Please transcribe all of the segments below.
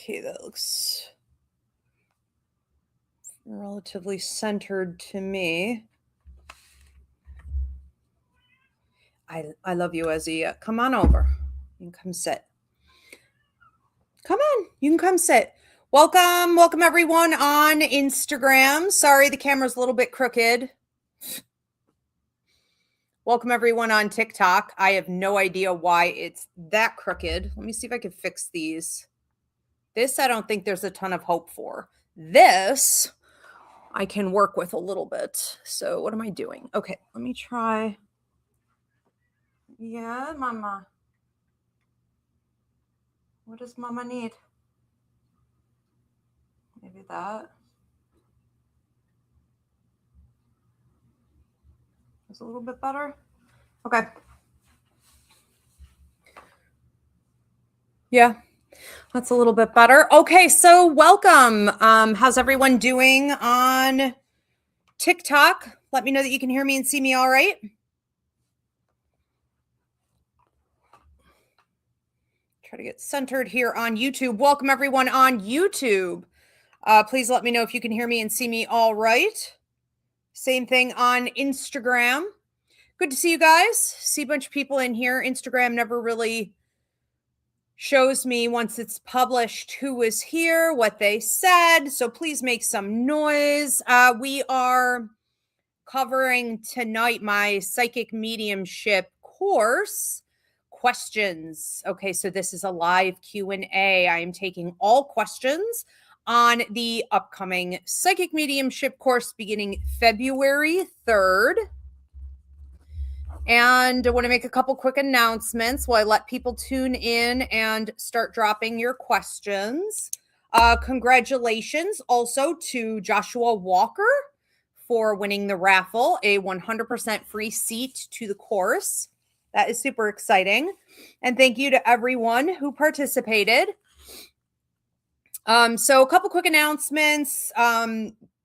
Okay, that looks relatively centered to me. I love you, Ezzy. Come on over. You can come sit. Come on. You can come sit. Welcome everyone on Instagram. Sorry, the camera's a little bit crooked. Welcome everyone on TikTok. I have no idea why it's that crooked. Let me see if I can fix these. This, I don't think there's a ton of hope for. This, I can work with a little bit. So what am I doing? Okay, let me try. Yeah, Mama. What does Mama need? Maybe that. Is a little bit better. Okay. Yeah, that's a little bit better. Okay, so welcome. How's everyone doing on TikTok? Let me know that you can hear me and see me all right. Try to get centered here on YouTube. Welcome everyone on YouTube. Please let me know if you can hear me and see me all right. Same thing on Instagram. Good to see you guys. See a bunch of people in here. Instagram never really shows me once it's published who was here, what they said. So please make some noise. We are covering tonight my Psychic Mediumship Course questions. Okay, so this is a live Q&A. I am taking all questions on the upcoming Psychic Mediumship Course beginning February 3rd. And I want to make a couple quick announcements while I let people tune in and start dropping your questions. Congratulations also to Joshua Walker for winning the raffle, a 100% free seat to the course. That is super exciting. And thank you to everyone who participated. So a couple quick announcements.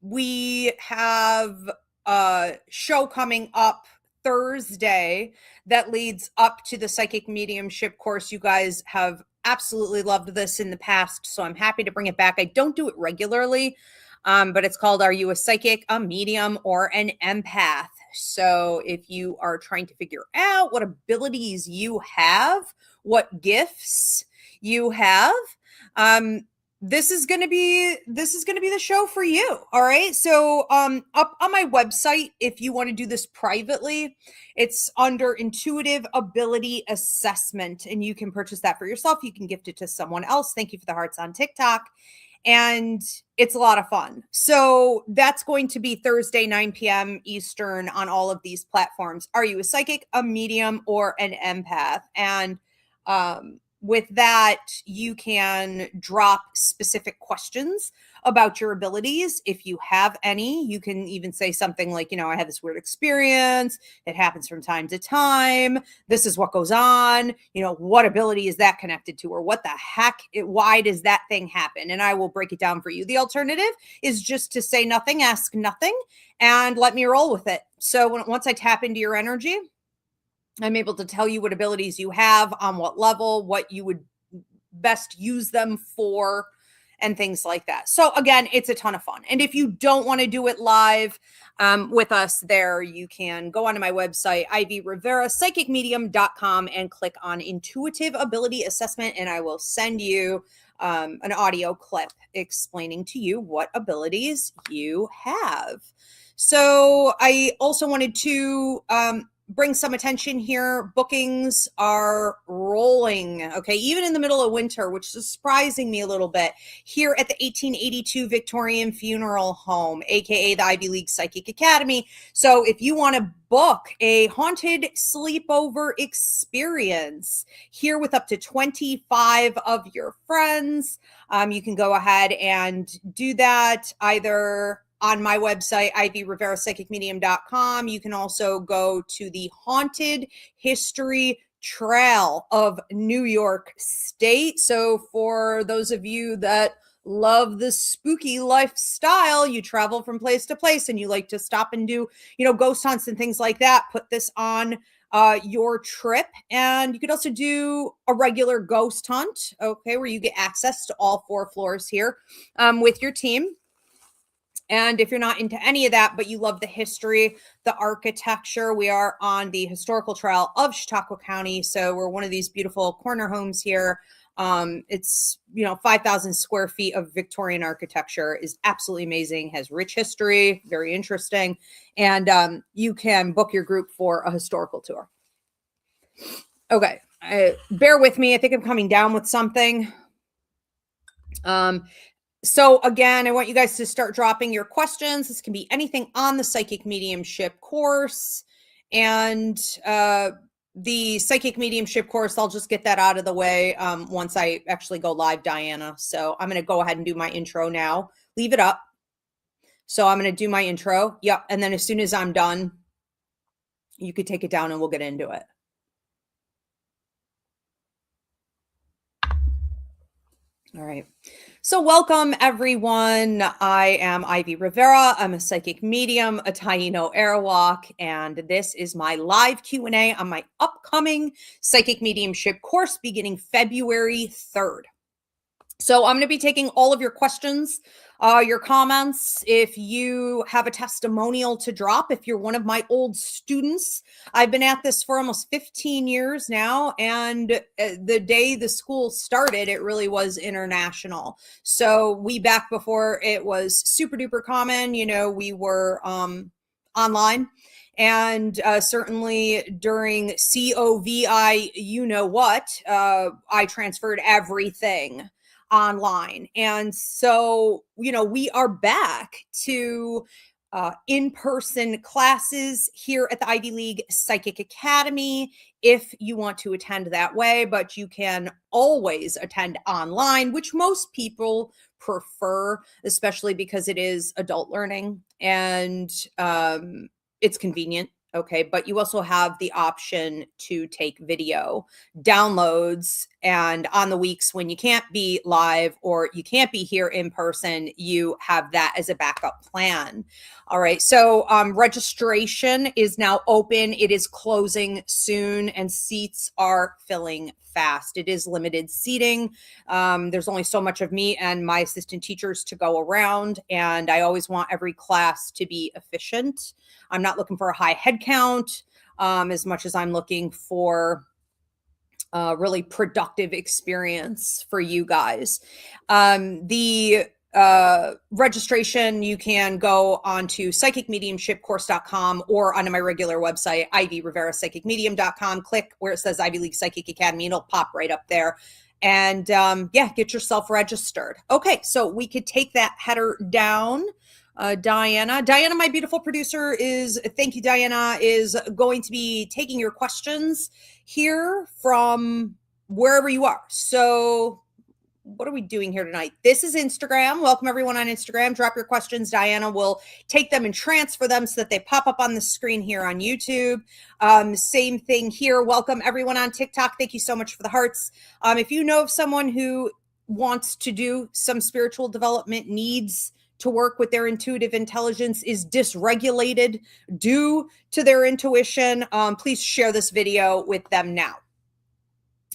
We have a show coming up Thursday that leads up to the Psychic Mediumship Course. You guys have absolutely loved this in the past, so I'm happy to bring it back. I don't do it regularly, but it's called Are You a Psychic, a Medium, or an Empath? So if you are trying to figure out what abilities you have, what gifts you have, this is going to be the show for you. All right. So up on my website, if you want to do this privately, it's under Intuitive Ability Assessment, and you can purchase that for yourself. You can gift it to someone else. Thank you for the hearts on TikTok. And it's a lot of fun. So that's going to be Thursday, 9 p.m. Eastern on all of these platforms. Are you a psychic, a medium, or an empath? And with that, you can drop specific questions about your abilities. If you have any, you can even say something like, I had this weird experience. It happens from time to time. This is what goes on. What ability is that connected to? Or what the heck? Why does that thing happen? And I will break it down for you. The alternative is just to say nothing, ask nothing, and let me roll with it. So once I tap into your energy, I'm able to tell you what abilities you have, on what level, what you would best use them for, and things like that. So again, it's a ton of fun. And if you don't want to do it live with us there, you can go onto my website, Ivy Rivera, psychicmedium.com, and click on Intuitive Ability Assessment, and I will send you an audio clip explaining to you what abilities you have. So I also wanted to bring some attention here. Bookings are rolling, okay, even in the middle of winter, which is surprising me a little bit, here at the 1882 Victorian Funeral Home, aka the Ivy League Psychic Academy. So if you want to book a haunted sleepover experience here with up to 25 of your friends, you can go ahead and do that either on my website, Ivy Rivera, psychicmedium.com. You can also go to the Haunted History Trail of New York State. So for those of you that love the spooky lifestyle, you travel from place to place and you like to stop and do, ghost hunts and things like that, put this on your trip. And you could also do a regular ghost hunt, okay, where you get access to all 4 floors here with your team. And if you're not into any of that, but you love the history, the architecture, we are on the historical trail of Chautauqua County. So we're one of these beautiful corner homes here. It's, 5,000 square feet of Victorian architecture, is absolutely amazing, has rich history, very interesting. And you can book your group for a historical tour. Okay, bear with me. I think I'm coming down with something. So again, I want you guys to start dropping your questions. This can be anything on the Psychic Mediumship course. And the Psychic Mediumship course, I'll just get that out of the way once I actually go live, Diana. So I'm going to go ahead and do my intro now. Leave it up. So I'm going to do my intro. Yep. And then as soon as I'm done, you could take it down and we'll get into it. All right. So welcome, everyone. I am Ivy Rivera. I'm a psychic medium, a Taino Airwalk, and this is my live Q&A on my upcoming Psychic Mediumship course beginning February 3rd. So I'm going to be taking all of your questions, your comments. If you have a testimonial to drop, if you're one of my old students, I've been at this for almost 15 years now. And the day the school started, it really was international. So back before it was super duper common, we were online. And certainly during COVID, I transferred everything online. And so, we are back to in-person classes here at the Ivy League Psychic Academy if you want to attend that way, but you can always attend online, which most people prefer, especially because it is adult learning and it's convenient. Okay, but you also have the option to take video downloads, and on the weeks when you can't be live or you can't be here in person, you have that as a backup plan. All right, so registration is now open. It is closing soon, and seats are filling fast. It is limited seating. There's only so much of me and my assistant teachers to go around, and I always want every class to be efficient. I'm not looking for a high head count as much as I'm looking for really productive experience for you guys. The registration, you can go onto psychicmediumshipcourse.com or onto my regular website, ivyrivera.psychicmedium.com. Click where it says Ivy League Psychic Academy. It'll pop right up there. And get yourself registered. Okay, so we could take that header down. Diana, my beautiful producer, thank you, Diana, is going to be taking your questions here from wherever you are. So what are we doing here tonight? This is Instagram. Welcome everyone on Instagram. Drop your questions. Diana will take them and transfer them so that they pop up on the screen here on YouTube. Same thing here. Welcome everyone on TikTok. Thank you so much for the hearts. If you know of someone who wants to do some spiritual development, needs to work with their intuitive intelligence, is dysregulated due to their intuition, please share this video with them now.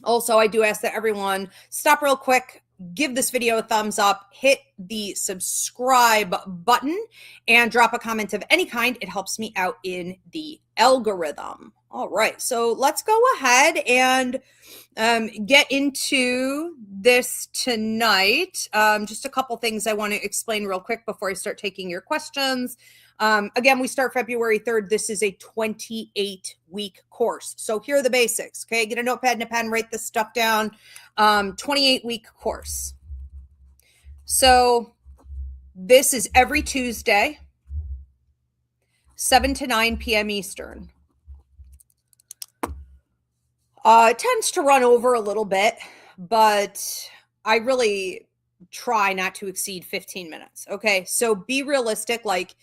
Also, I do ask that everyone stop real quick, give this video a thumbs up, hit the subscribe button, and drop a comment of any kind. It helps me out in the algorithm. All right, so let's go ahead and get into this tonight. Just a couple things I want to explain real quick before I start taking your questions. Again, we start February 3rd. This is a 28-week course. So here are the basics, okay? Get a notepad and a pen, write this stuff down. 28-week course. So this is every Tuesday, 7 to 9 p.m. Eastern. It tends to run over a little bit, but I really try not to exceed 15 minutes. Okay, so be realistic, like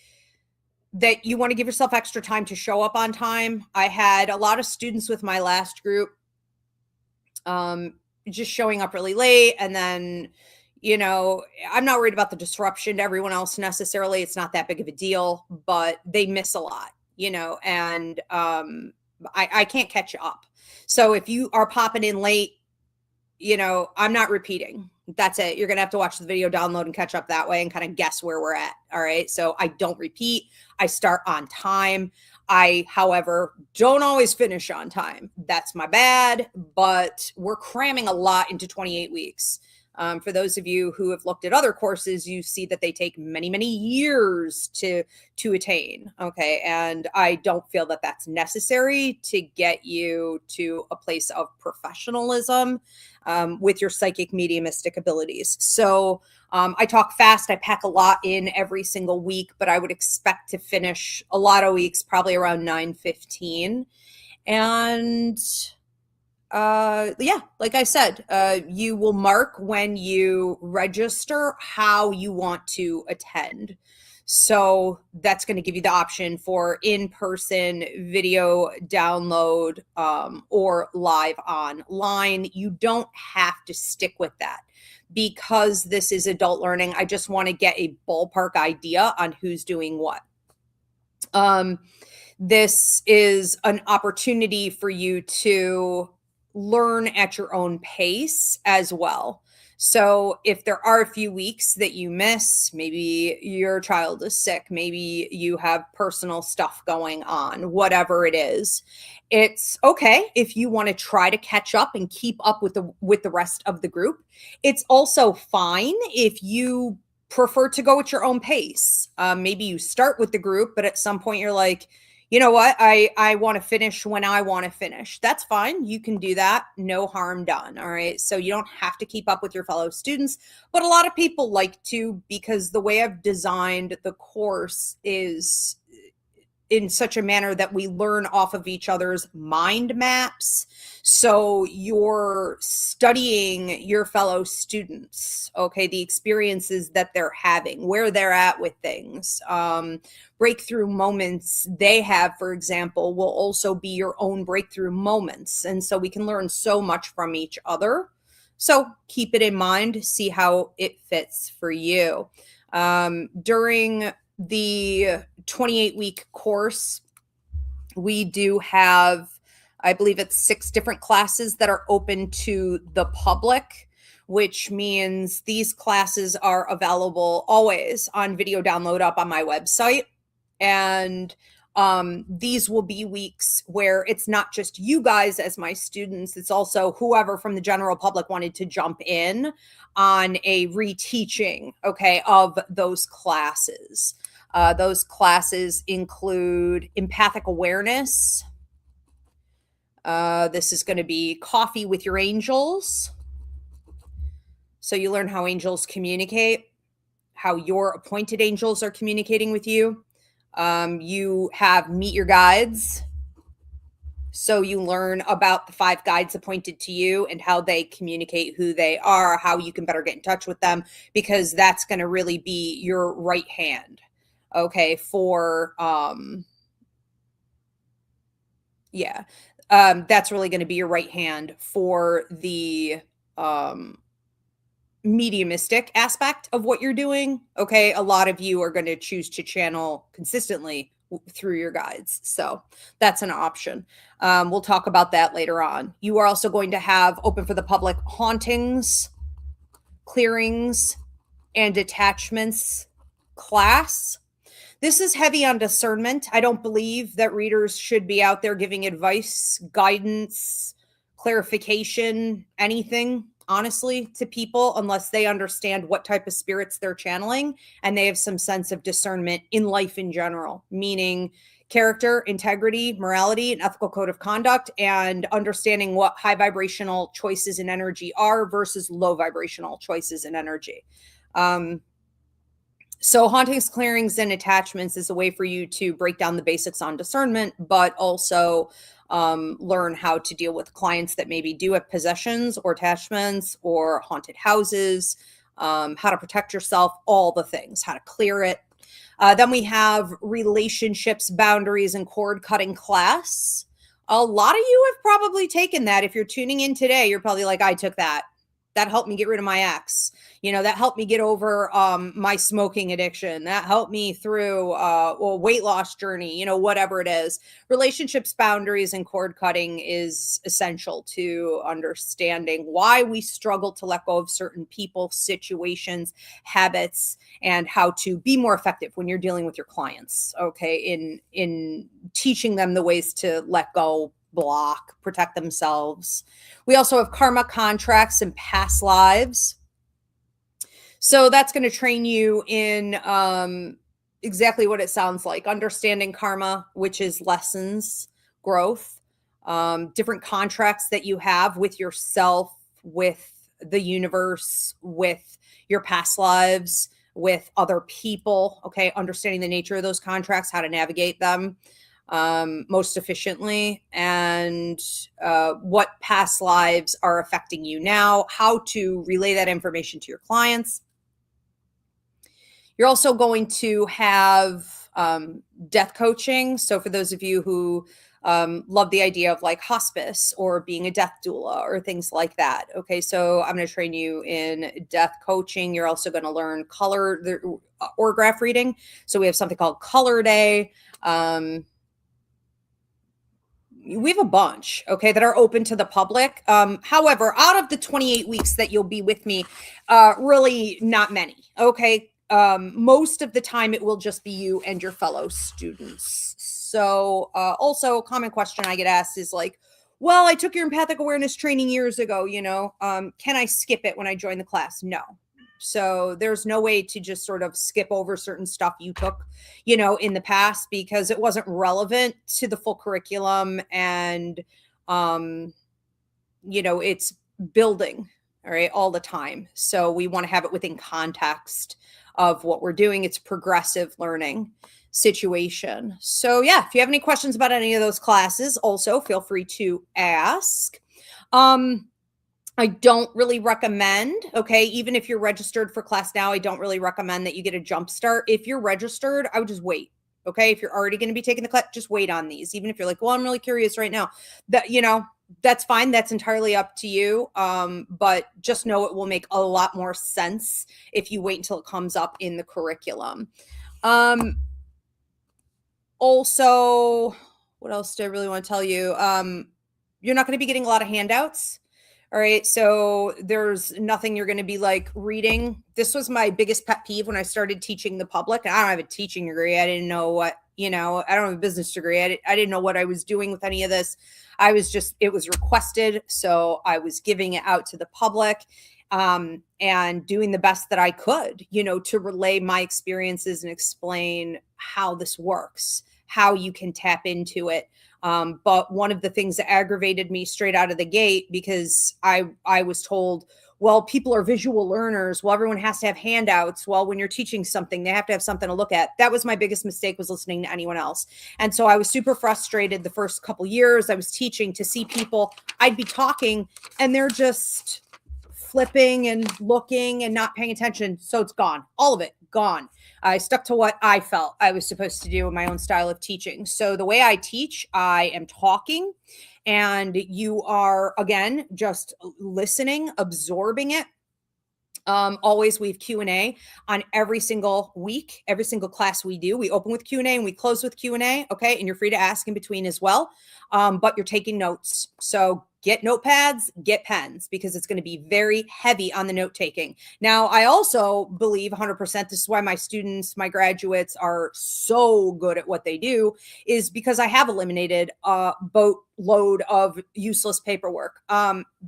that you want to give yourself extra time to show up on time. I had a lot of students with my last group just showing up really late, and then, I'm not worried about the disruption to everyone else necessarily. It's not that big of a deal, but they miss a lot, and I can't catch you up. So if you are popping in late, I'm not repeating. That's it. You're going to have to watch the video, download, and catch up that way and kind of guess where we're at. All right. So I don't repeat. I start on time. I, however, don't always finish on time. That's my bad, but we're cramming a lot into 28 weeks. For those of you who have looked at other courses, you see that they take many, many years to attain. Okay. And I don't feel that that's necessary to get you to a place of professionalism with your psychic mediumistic abilities. So I talk fast. I pack a lot in every single week, but I would expect to finish a lot of weeks probably around 9:15. And yeah, like I said, you will mark when you register how you want to attend. So that's going to give you the option for in-person video download or live online. You don't have to stick with that because this is adult learning. I just want to get a ballpark idea on who's doing what. This is an opportunity for you to learn at your own pace as well. So if there are a few weeks that you miss, maybe your child is sick, maybe you have personal stuff going on, whatever it is, it's okay if you want to try to catch up and keep up with the rest of the group. It's also fine if you prefer to go at your own pace. Maybe you start with the group, but at some point you're like, you know what? I want to finish when I want to finish. That's fine. You can do that. No harm done. All right. So you don't have to keep up with your fellow students, but a lot of people like to, because the way I've designed the course is in such a manner that we learn off of each other's mind maps. So you're studying your fellow students, okay, the experiences that they're having, where they're at with things, breakthrough moments they have, for example, will also be your own breakthrough moments. And so we can learn so much from each other. So keep it in mind, see how it fits for you. During the 28-week course, we do have, I believe it's 6 different classes that are open to the public, which means these classes are available always on video download up on my website. And these will be weeks where it's not just you guys as my students, it's also whoever from the general public wanted to jump in on a reteaching, okay, of those classes. Those classes include empathic awareness. This is going to be coffee with your angels. So you learn how angels communicate, how your appointed angels are communicating with you. You have meet your guides. So you learn about the 5 guides appointed to you and how they communicate who they are, how you can better get in touch with them, because that's going to really be your right hand. Okay, for that's really going to be your right hand for the mediumistic aspect of what you're doing. Okay, a lot of you are going to choose to channel consistently through your guides, so that's an option. We'll talk about that later on. You are also going to have open for the public hauntings, clearings, and detachments class. This is heavy on discernment. I don't believe that readers should be out there giving advice, guidance, clarification, anything, honestly, to people unless they understand what type of spirits they're channeling and they have some sense of discernment in life in general, meaning character, integrity, morality, and ethical code of conduct, and understanding what high vibrational choices in energy are versus low vibrational choices in energy. So hauntings, clearings, and attachments is a way for you to break down the basics on discernment, but also learn how to deal with clients that maybe do have possessions or attachments or haunted houses, how to protect yourself, all the things, how to clear it. Then we have relationships, boundaries, and cord cutting class. A lot of you have probably taken that. If you're tuning in today, you're probably like, I took that. That helped me get rid of my ex. That helped me get over my smoking addiction. That helped me through a weight loss journey, whatever it is. Relationships, boundaries, and cord cutting is essential to understanding why we struggle to let go of certain people, situations, habits, and how to be more effective when you're dealing with your clients, okay, in teaching them the ways to let go, block, protect themselves. We also have karma, contracts, and past lives. So that's going to train you in exactly what it sounds like. Understanding karma, which is lessons, growth, different contracts that you have with yourself, with the universe, with your past lives, with other people. Okay. Understanding the nature of those contracts, how to navigate them most efficiently, and what past lives are affecting you now, how to relay that information to your clients. You're also going to have death coaching. So for those of you who love the idea of like hospice or being a death doula or things like that. Okay, so I'm going to train you in death coaching. You're also going to learn color or graph reading. So we have something called Color Day. We have a bunch, okay, that are open to the public. However, out of the 28 weeks that you'll be with me, really not many, okay? Most of the time it will just be you and your fellow students. So also a common question I get asked is like, well, I took your empathic awareness training years ago, can I skip it when I join the class? No. So there's no way to just sort of skip over certain stuff you took, in the past, because it wasn't relevant to the full curriculum. And, it's building, all right, all the time. So we want to have it within context of what we're doing. It's progressive learning situation. So yeah, if you have any questions about any of those classes, also feel free to ask. I don't really recommend, okay, even if you're registered for class now, I don't really recommend that you get a jump start. If you're registered, I would just wait, okay? If you're already going to be taking the class, just wait on these. Even if you're like, well, I'm really curious right now, that, that's fine. That's entirely up to you. But just know it will make a lot more sense if you wait until it comes up in the curriculum. Also, what else do I really want to tell you? You're not going to be getting a lot of handouts. All right. So there's nothing you're going to be like reading. This was my biggest pet peeve when I started teaching the public. I don't have a teaching degree. I didn't know what, I don't have a business degree. I didn't know what I was doing with any of this. It was requested. So I was giving it out to the public and doing the best that I could, to relay my experiences and explain how this works, how you can tap into it. But one of the things that aggravated me straight out of the gate, because I was told, well, people are visual learners. Well, everyone has to have handouts. Well, when you're teaching something, they have to have something to look at. That was my biggest mistake, was listening to anyone else. And so I was super frustrated the first couple years I was teaching to see people, I'd be talking and they're just flipping and looking and not paying attention. So it's gone. All of it gone. I stuck to what I felt I was supposed to do in my own style of teaching. So the way I teach, I am talking, and you are, again, just listening, absorbing it. Always we have Q&A on every single week, every single class we do. We open with Q&A and we close with Q&A. Okay. And you're free to ask in between as well. But you're taking notes. So get notepads, get pens, because it's going to be very heavy on the note taking. Now, I also believe 100%, this is why my students, my graduates are so good at what they do, is because I have eliminated a boatload of useless paperwork.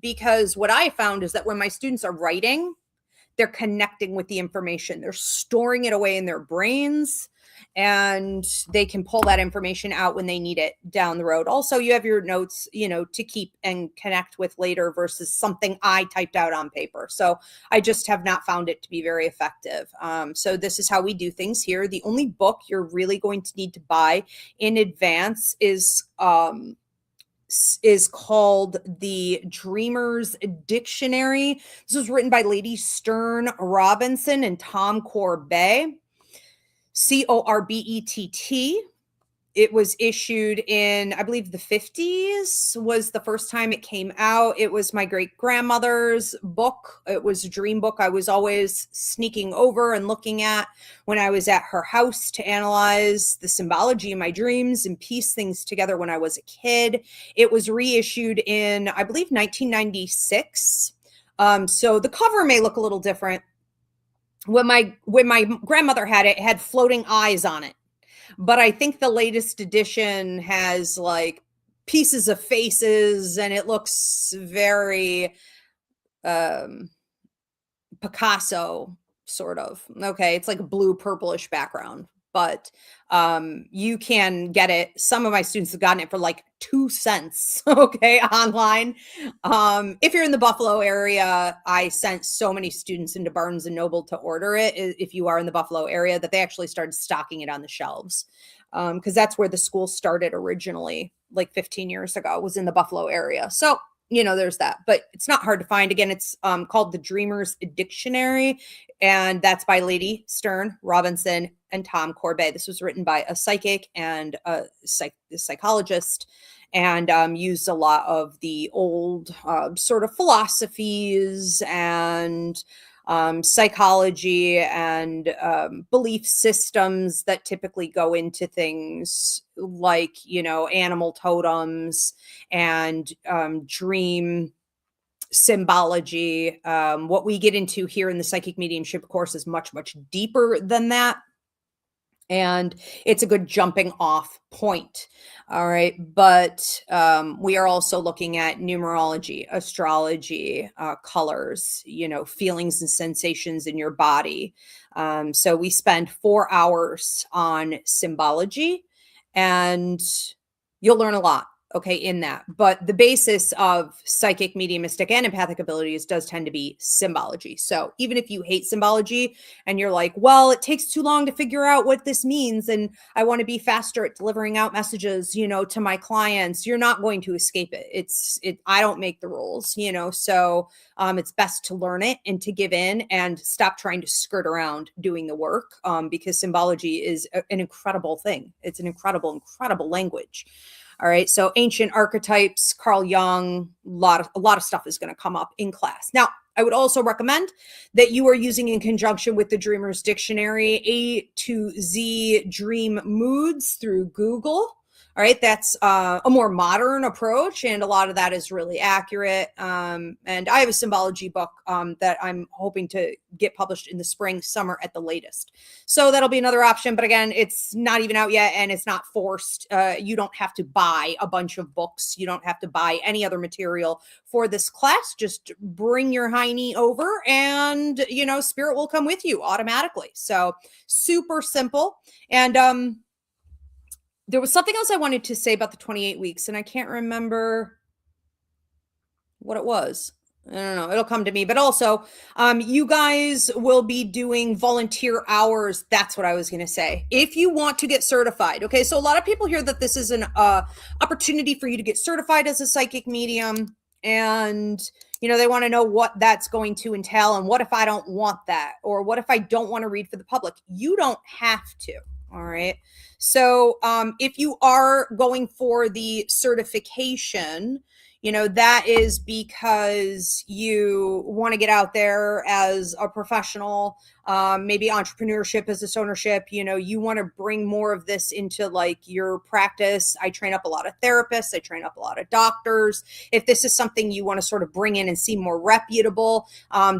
Because what I found is that when my students are writing, they're connecting with the information. They're storing it away in their brains, and they can pull that information out when they need it down the road. Also, you have your notes, to keep and connect with later versus something I typed out on paper. So I just have not found it to be very effective. So this is how we do things here. The only book you're really going to need to buy in advance is called The Dreamer's Dictionary. This was written by Lady Stern Robinson and Tom Corbett, Corbett. It was issued in, I believe, the 50s was the first time it came out. It was my great grandmother's book. It was a dream book I was always sneaking over and looking at when I was at her house to analyze the symbology in my dreams and piece things together when I was a kid. It was reissued in, I believe, 1996. So the cover may look a little different. When my grandmother had it, it had floating eyes on it. But I think the latest edition has like pieces of faces, and it looks very Picasso sort of. Okay, it's like a blue purplish background, but you can get it. Some of my students have gotten it for like 2 cents, okay, online. If you're in the Buffalo area, I sent so many students into Barnes and Noble to order it. If you are in the Buffalo area, that they actually started stocking it on the shelves, because that's where the school started originally, like 15 years ago, was in the Buffalo area. So there's that, but it's not hard to find. Again, it's called The Dreamer's Dictionary, and that's by Lady Stern, Robinson, and Tom Corbet. This was written by a psychic and a psychologist, and used a lot of the old sort of philosophies and psychology and belief systems that typically go into things like, animal totems and dream symbology. What we get into here in the Psychic Mediumship course is much, much deeper than that. And it's a good jumping off point. All right. But we are also looking at numerology, astrology, colors, feelings and sensations in your body. So we spend 4 hours on symbology, and you'll learn a lot. Okay, in that. But the basis of psychic, mediumistic, and empathic abilities does tend to be symbology. So even if you hate symbology and you're like, well, it takes too long to figure out what this means, and I want to be faster at delivering out messages, to my clients, you're not going to escape it. I don't make the rules, so it's best to learn it and to give in and stop trying to skirt around doing the work, because symbology is an incredible thing. It's an incredible, incredible language. All right. So ancient archetypes, Carl Jung, a lot of stuff is going to come up in class. Now, I would also recommend that you are using, in conjunction with the Dreamer's Dictionary, A to Z Dream Moods through Google. All right, that's a more modern approach, and a lot of that is really accurate. And I have a symbology book that I'm hoping to get published in the spring, summer at the latest. So that'll be another option. But again, it's not even out yet, and it's not forced. You don't have to buy a bunch of books. You don't have to buy any other material for this class. Just bring your hiney over, and, spirit will come with you automatically. So super simple. And there was something else I wanted to say about the 28 weeks, and I can't remember what it was. I don't know. It'll come to me. But also, you guys will be doing volunteer hours. That's what I was going to say. If you want to get certified. Okay. So a lot of people hear that this is an opportunity for you to get certified as a psychic medium. And, they want to know what that's going to entail. And what if I don't want that? Or what if I don't want to read for the public? You don't have to. All right. So if you are going for the certification, that is because you want to get out there as a professional, maybe entrepreneurship, business ownership, you want to bring more of this into like your practice. I train up a lot of therapists. I train up a lot of doctors. If this is something you want to sort of bring in and see more reputable,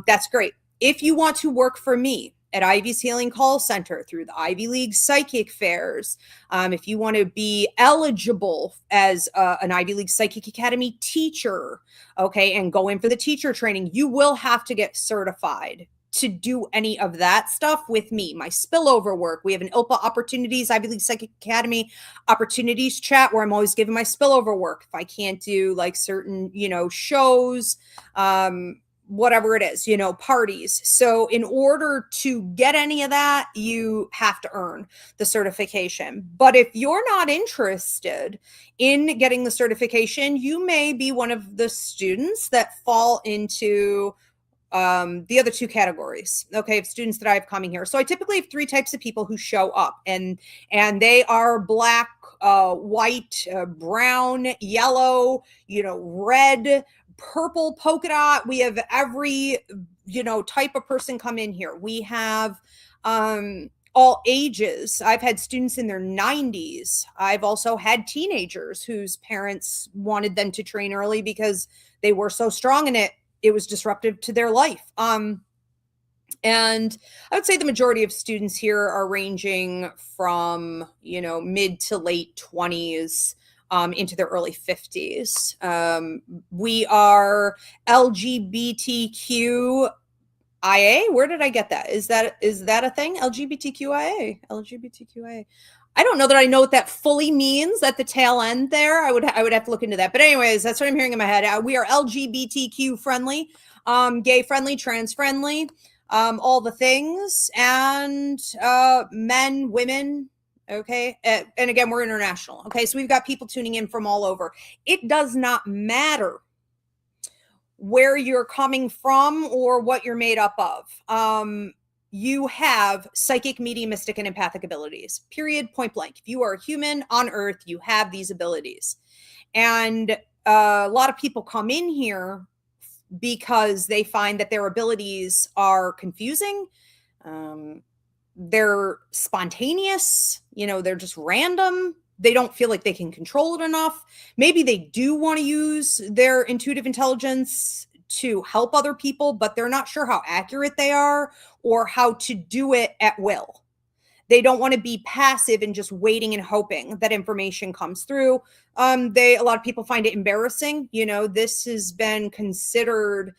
that's great. If you want to work for me at Ivy's Healing Call Center through the Ivy League Psychic Fairs, if you want to be eligible as an Ivy League Psychic Academy teacher, okay, and go in for the teacher training, you will have to get certified to do any of that stuff with me. My spillover work. We have an ILPA Opportunities, Ivy League Psychic Academy Opportunities chat where I'm always giving my spillover work. If I can't do like certain, shows, whatever it is, parties. So in order to get any of that, you have to earn the certification. But if you're not interested in getting the certification, you may be one of the students that fall into the other two categories, okay, of students that I have coming here. So I typically have three types of people who show up, and they are black, white, brown, yellow, red, purple, polka dot. We have every, type of person come in here. We have all ages. I've had students in their 90s. I've also had teenagers whose parents wanted them to train early because they were so strong in it. It was disruptive to their life. And I would say the majority of students here are ranging from, mid to late 20s into their early 50s. We are LGBTQIA. Where did I get that? Is that a thing? LGBTQIA. I don't know that I know what that fully means at the tail end there. I would have to look into that. But anyways, that's what I'm hearing in my head. We are LGBTQ friendly, gay friendly, trans friendly, all the things, and men, women. Okay. And again, we're international. Okay. So we've got people tuning in from all over. It does not matter where you're coming from or what you're made up of. You have psychic, mediumistic, and empathic abilities, period, point blank. If you are a human on earth, you have these abilities. And a lot of people come in here because they find that their abilities are confusing. They're spontaneous, they're just random. They don't feel like they can control it enough. Maybe they do want to use their intuitive intelligence to help other people, but they're not sure how accurate they are or how to do it at will. They don't want to be passive and just waiting and hoping that information comes through. A lot of people find it embarrassing. This has been considered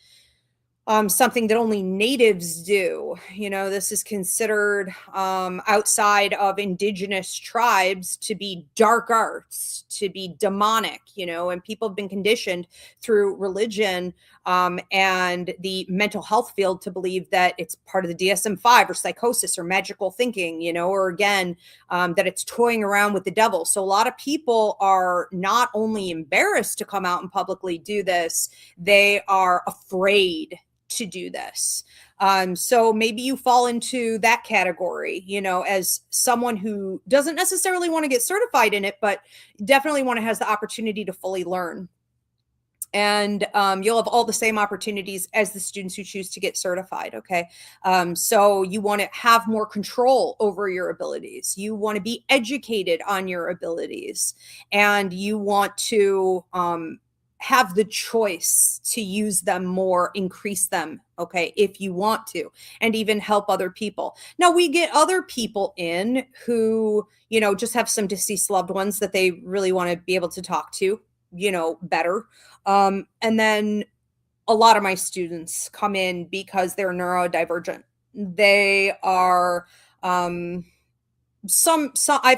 something that only natives do. This is considered outside of indigenous tribes to be dark arts, to be demonic, and people have been conditioned through religion and the mental health field to believe that it's part of the DSM-5 or psychosis or magical thinking, or again, that it's toying around with the devil. So a lot of people are not only embarrassed to come out and publicly do this, they are afraid to do this. So maybe you fall into that category, as someone who doesn't necessarily want to get certified in it, but definitely has the opportunity to fully learn. And you'll have all the same opportunities as the students who choose to get certified. Okay. So you want to have more control over your abilities. You want to be educated on your abilities, and you want to have the choice to use them more, increase them, okay, if you want to, and even help other people. Now, we get other people in who, just have some deceased loved ones that they really want to be able to talk to, better. And then a lot of my students come in because they're neurodivergent. They are, I've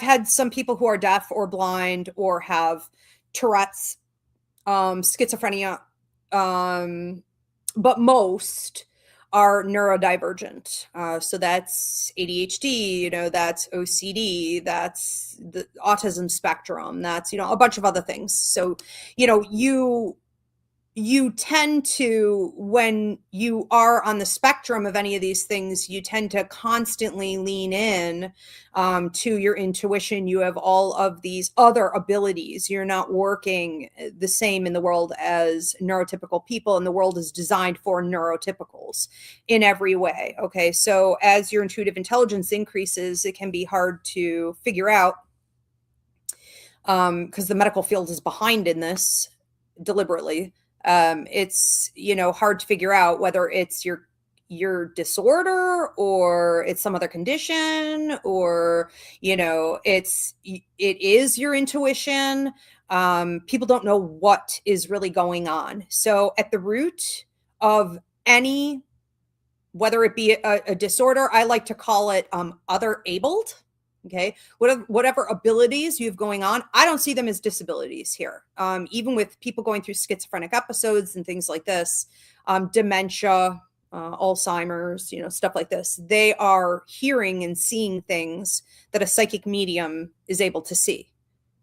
had some people who are deaf or blind or have Tourette's, schizophrenia, but most are neurodivergent. So that's ADHD, that's OCD, that's the autism spectrum, that's, a bunch of other things. So, you tend to, when you are on the spectrum of any of these things, you tend to constantly lean in to your intuition. You have all of these other abilities. You're not working the same in the world as neurotypical people, and the world is designed for neurotypicals in every way. Okay, so as your intuitive intelligence increases, it can be hard to figure out, because the medical field is behind in this deliberately. It's, hard to figure out whether it's your disorder or it's some other condition, or, it is your intuition. People don't know what is really going on. So at the root of any, whether it be a disorder, I like to call it other abled. Okay, whatever abilities you have going on, I don't see them as disabilities here. Even with people going through schizophrenic episodes and things like this, dementia, Alzheimer's, stuff like this, they are hearing and seeing things that a psychic medium is able to see.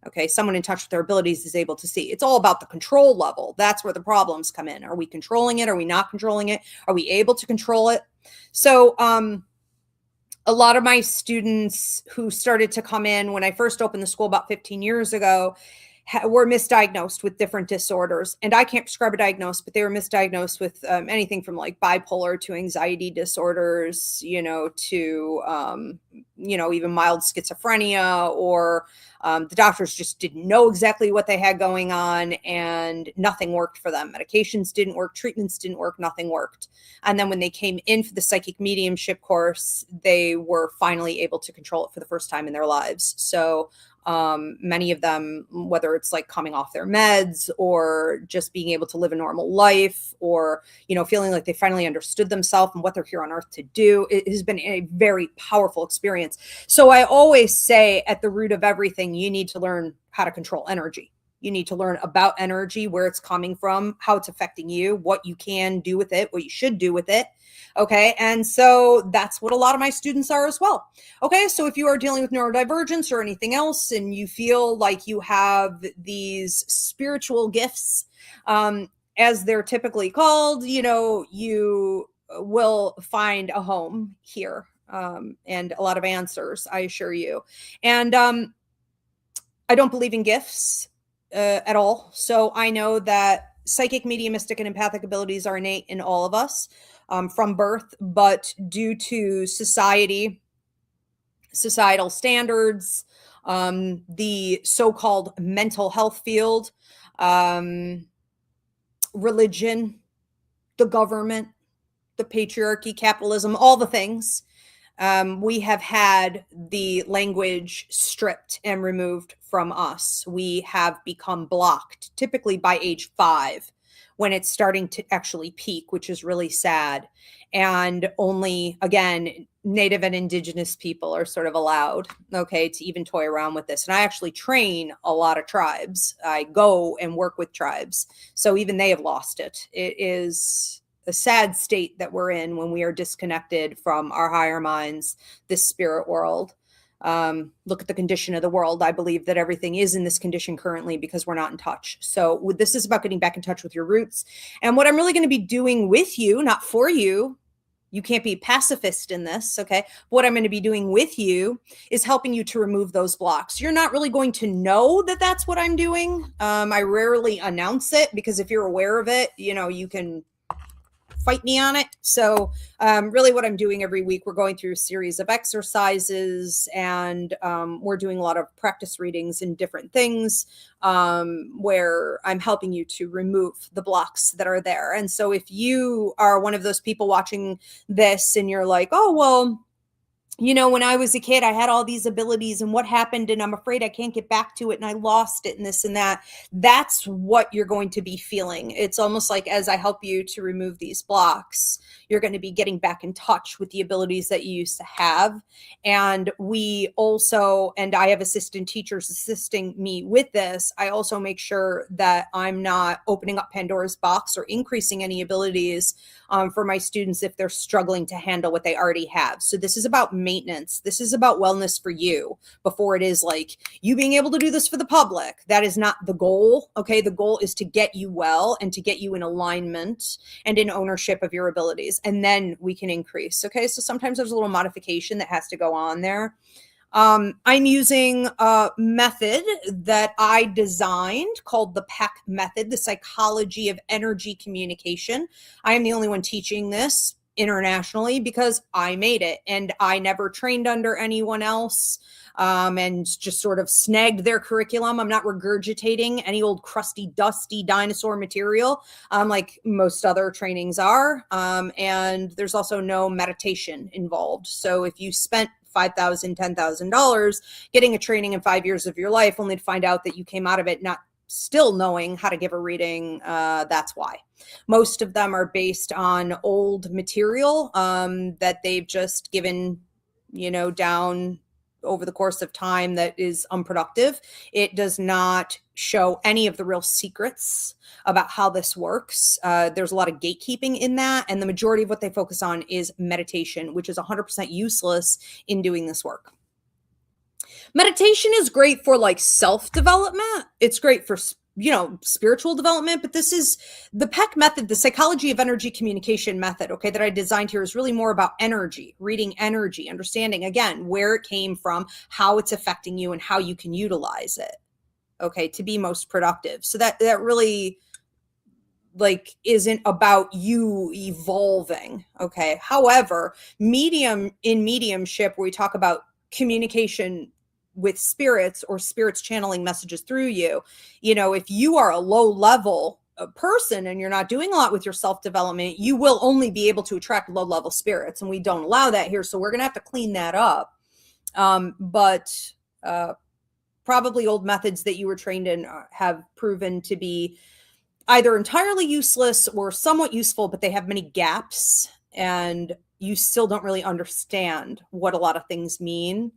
Okay, someone in touch with their abilities is able to see. It's all about the control level. That's where the problems come in. Are we controlling it? Are we not controlling it? Are we able to control it? So a lot of my students who started to come in when I first opened the school about 15 years ago were misdiagnosed with different disorders. And I can't prescribe a diagnosis, but they were misdiagnosed with anything from like bipolar to anxiety disorders, to, even mild schizophrenia, or the doctors just didn't know exactly what they had going on, and nothing worked for them. Medications didn't work, treatments didn't work, nothing worked. And then when they came in for the Psychic Mediumship course, they were finally able to control it for the first time in their lives. So many of them, whether it's like coming off their meds or just being able to live a normal life, or, feeling like they finally understood themselves and what they're here on earth to do, it has been a very powerful experience. So I always say at the root of everything, you need to learn how to control energy. You need to learn about energy, where it's coming from, how it's affecting you, what you can do with it, what you should do with it. Okay. And so that's what a lot of my students are as well. Okay. So if you are dealing with neurodivergence or anything else, and you feel like you have these spiritual gifts, as they're typically called, you will find a home here, and a lot of answers, I assure you. And I don't believe in gifts at all. So I know that psychic, mediumistic, and empathic abilities are innate in all of us from birth, but due to societal standards, the so-called mental health field, religion, the government, the patriarchy, capitalism, all the things, we have had the language stripped and removed from us. We have become blocked, typically by age 5, when it's starting to actually peak, which is really sad. And only, again, Native and Indigenous people are sort of allowed, okay, to even toy around with this. And I actually train a lot of tribes. I go and work with tribes. So even they have lost it. It is a sad state that we're in when we are disconnected from our higher minds, this spirit world. Look at the condition of the world. I believe that everything is in this condition currently because we're not in touch. So this is about getting back in touch with your roots. And what I'm really going to be doing with you, not for you, you can't be pacifist in this, okay? What I'm going to be doing with you is helping you to remove those blocks. You're not really going to know that that's what I'm doing. I rarely announce it, because if you're aware of it, you can fight me on it. So really what I'm doing every week, we're going through a series of exercises, and we're doing a lot of practice readings and different things where I'm helping you to remove the blocks that are there. And so if you are one of those people watching this and you're like, oh, well, when I was a kid, I had all these abilities, and what happened, and I'm afraid I can't get back to it, and I lost it, and this and that. That's what you're going to be feeling. It's almost like, as I help you to remove these blocks, you're going to be getting back in touch with the abilities that you used to have. And we also, and I have assistant teachers assisting me with this, I also make sure that I'm not opening up Pandora's box or increasing any abilities for my students if they're struggling to handle what they already have. So this is about maintenance. This is about wellness for you, before it is like you being able to do this for the public. That is not the goal. Okay. The goal is to get you well and to get you in alignment and in ownership of your abilities. And then we can increase. Okay. So sometimes there's a little modification that has to go on there. I'm using a method that I designed called the PEC Method, the Psychology of Energy Communication. I am the only one teaching this internationally because I made it, and I never trained under anyone else and just sort of snagged their curriculum. I'm not regurgitating any old crusty, dusty dinosaur material like most other trainings are. And there's also no meditation involved. So if you spent $5,000, $10,000 getting a training in 5 years of your life, only to find out that you came out of it not still knowing how to give a reading, that's why. Most of them are based on old material that they've just given, down over the course of time that is unproductive. It does not show any of the real secrets about how this works. There's a lot of gatekeeping in that, and the majority of what they focus on is meditation, which is 100% useless in doing this work. Meditation is great for like self-development. It's great for, spiritual development, but this is the PEC method, the psychology of energy communication method, okay, that I designed here is really more about energy, reading energy, understanding again where it came from, how it's affecting you, and how you can utilize it, okay, to be most productive. So that really like isn't about you evolving, okay? However, mediumship, where we talk about communication with spirits or spirits channeling messages through you, if you are a low level person and you're not doing a lot with your self development, you will only be able to attract low level spirits, and we don't allow that here, so we're going to have to clean that up. But probably old methods that you were trained in have proven to be either entirely useless or somewhat useful, but they have many gaps, and you still don't really understand what a lot of things mean.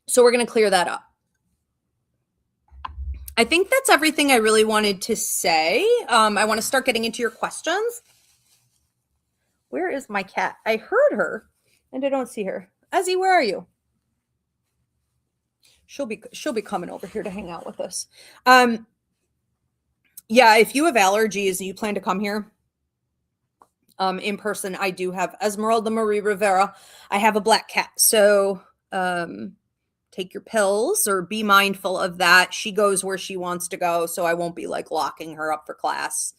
So we're going to clear that up. I think that's everything I really wanted to say. I want to start getting into your questions. Where is my cat? I heard her and I don't see her. Ezzy, where are you? She'll be coming over here to hang out with us. Yeah, if you have allergies and you plan to come here in person, I do have Esmeralda Marie Rivera. I have a black cat. So take your pills or be mindful of that. She goes where she wants to go, so I won't be like locking her up for class.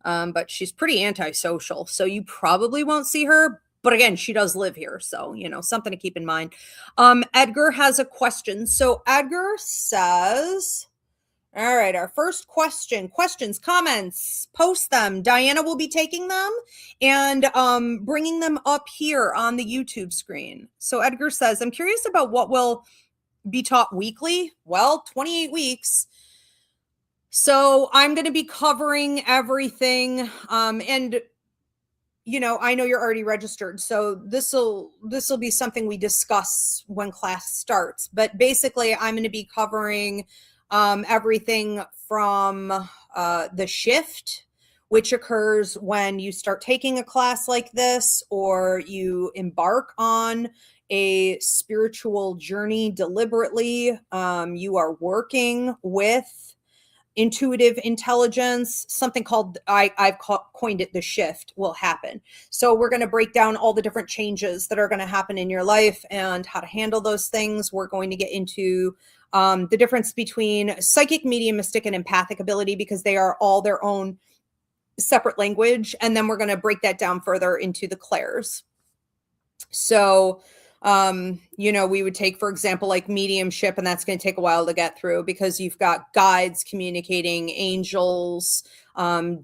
But she's pretty antisocial, so you probably won't see her. But again, she does live here, so, something to keep in mind. Edgar has a question. So Edgar says, all right, our first questions, comments, post them. Diana will be taking them and bringing them up here on the YouTube screen. So Edgar says, I'm curious about what will be taught weekly. Well, 28 weeks. So I'm going to be covering everything. And I know you're already registered, so this will be something we discuss when class starts. But basically, I'm going to be covering everything from the shift, which occurs when you start taking a class like this, or you embark on a spiritual journey deliberately. You are working with intuitive intelligence, something called, I've coined it, the shift will happen. So we're going to break down all the different changes that are going to happen in your life and how to handle those things. We're going to get into the difference between psychic, mediumistic, and empathic ability, because they are all their own separate language. And then we're going to break that down further into the clairs. So we would take, for example, like mediumship, and that's going to take a while to get through because you've got guides communicating, angels,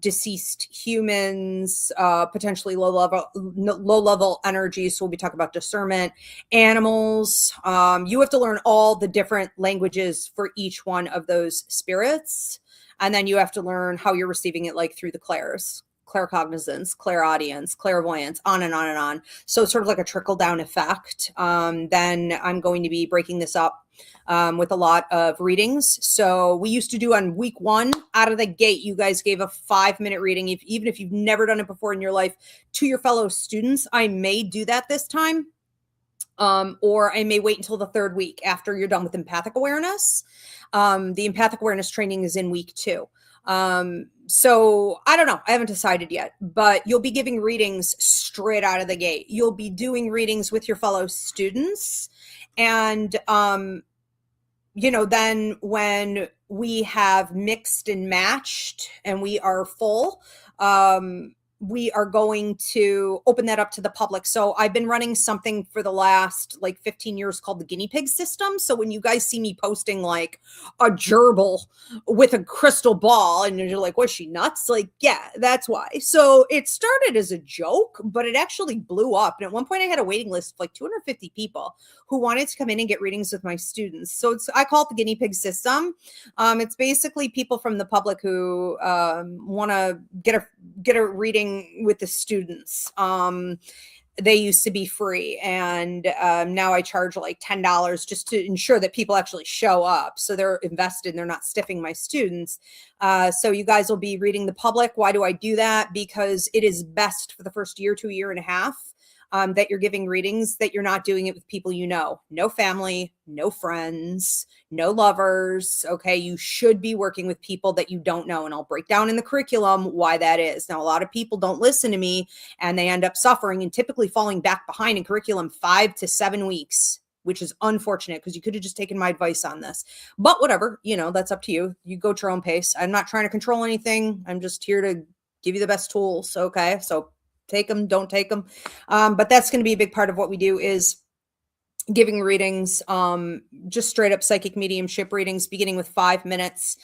deceased humans, potentially low level energy. So we'll be talking about discernment, animals. You have to learn all the different languages for each one of those spirits. And then you have to learn how you're receiving it, like through the clairs. Claircognizance, clairaudience, clairvoyance, on and on and on. So it's sort of like a trickle down effect. Then I'm going to be breaking this up with a lot of readings. So we used to do on week 1 out of the gate, you guys gave a 5-minute reading. Even if you've never done it before in your life, to your fellow students. I may do that this time. Or I may wait until the 3rd week after you're done with empathic awareness. The empathic awareness training is in week 2. So I don't know. I haven't decided yet, but you'll be giving readings straight out of the gate. You'll be doing readings with your fellow students. And, then when we have mixed and matched and we are full, we are going to open that up to the public. So I've been running something for the last 15 years called the guinea pig system. So when you guys see me posting like a gerbil with a crystal ball and you're like, was she nuts? Yeah, that's why. So it started as a joke, but it actually blew up. And at one point I had a waiting list of 250 people who wanted to come in and get readings with my students. So I call it the guinea pig system. It's basically people from the public who want to get a reading with the students. They used to be free, and now I charge $10 just to ensure that people actually show up. So they're invested and they're not stiffing my students. So you guys will be reading the public. Why do I do that? Because it is best for the first year to a year and a half. that you're giving readings, that you're not doing it with people you know. No family, no friends, no lovers. Okay, you should be working with people that you don't know. And I'll break down in the curriculum why that is. Now, a lot of people don't listen to me and they end up suffering and typically falling back behind in curriculum 5 to 7 weeks, which is unfortunate because you could have just taken my advice on this. But whatever, that's up to you. You go at your own pace. I'm not trying to control anything. I'm just here to give you the best tools. Okay, so take them, don't take them. But that's going to be a big part of what we do is giving readings, just straight up psychic mediumship readings, beginning with 5 minutes,